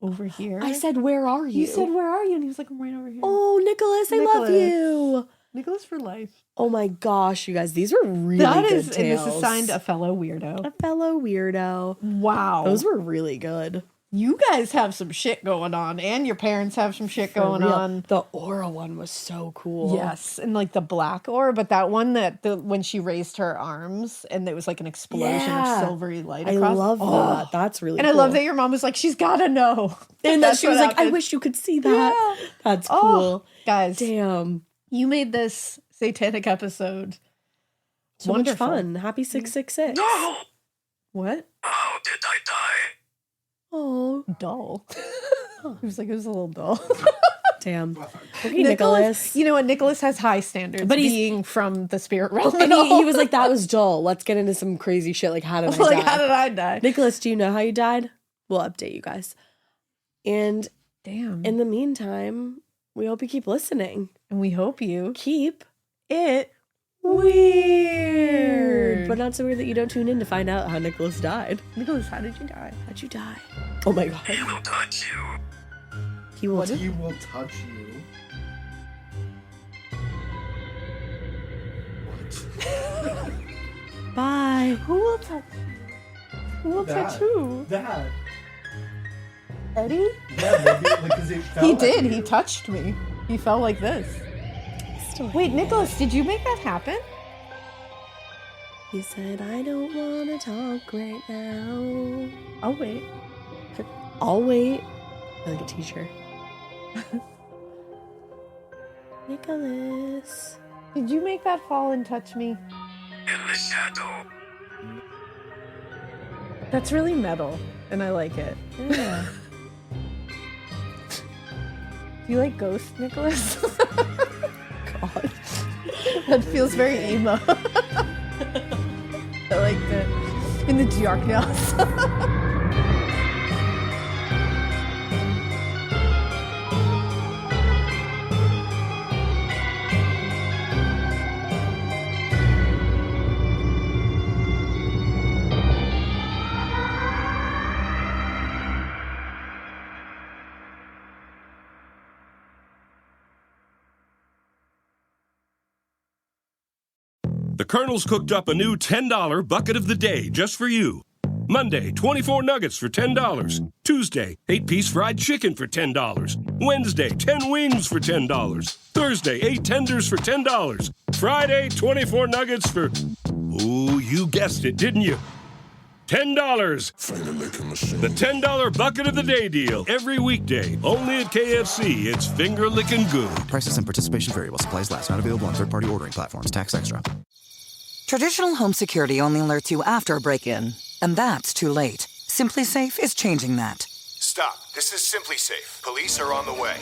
Over here? I said, where are you? You said, "Where are you?" And he was like, "I'm right over here." Oh, Nicholas, I love Nicholas. you. Nicholas for life. Oh my gosh, you guys, these were really That good is, tales. and this is signed a fellow weirdo. A fellow weirdo. Wow. Those were really good. You guys have some shit going on, and your parents have some shit For going real. on. The aura one was so cool. Yes, and like the black aura, but that one when she raised her arms and there was like an explosion Yeah. of silvery light I across. love Oh. that. That's really And cool. I love that your mom was like, "She's gotta know." And that That's she was what like, I happened. wish you could see that. Yeah. That's Oh, cool. guys, Damn. you made this satanic episode So wonderful. much fun. Happy 666. Oh, What? how did I die? Oh, Dull. He was like, it was a little dull. damn. Okay, Nicholas. You know what? Nicholas has high standards, But he's- being from the spirit realm. And he was like, that was dull. Let's get into some crazy shit. Like, how did I like, die? how did I die? Nicholas, do you know how you died? We'll update you guys. And Damn. in the meantime, we hope you keep listening. And we hope you Keep it weird. But not so weird that you don't tune in to find out how Nicholas died. Nicholas, how did you die? How'd you die? Oh my God. He will touch you. He will. He will touch you. What? Bye. Who will touch you? Who will touch who? That. Eddie? Yeah, maybe because it fell He at did. you. He touched me. He fell like this. Still Wait, Nicholas, did you make that happen? He said, I don't want to talk right now. Oh, wait. I'll wait. I like a teacher. Nicholas. Did you make that fall and touch me? In the shadow. That's really metal, and I like it. Yeah. Do you like Ghost, Nicholas? God. That feels very emo. I like that. In the darkness. The Colonel's cooked up a new $10 bucket of the day just for you. Monday, 24 nuggets for $10. Tuesday, 8-piece fried chicken for $10. Wednesday, 10 wings for $10. Thursday, 8 tenders for $10. Friday, 24 nuggets for... Oh, you guessed it, didn't you? $10. The $10 bucket of the day deal. Every weekday. Only at KFC. It's finger licking good. Prices and participation variable. Supplies last. Not available on third-party ordering platforms. Tax extra. Traditional home security only alerts you after a break-in, and that's too late. Simply Safe is changing that. Stop. This is Simply Safe. Police are on the way.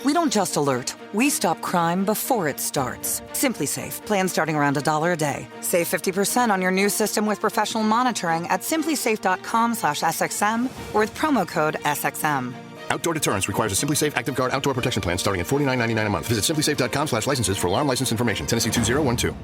We don't just alert, we stop crime before it starts. Simply Safe, plan starting around $1 a day. Save 50% on your new system with professional monitoring at simplysafe.com/SXM or with promo code SXM. Outdoor deterrence requires a Simply Safe Active Guard outdoor protection plan starting at $49.99 a month. Visit simplysafe.com/licenses for alarm license information. Tennessee 2012.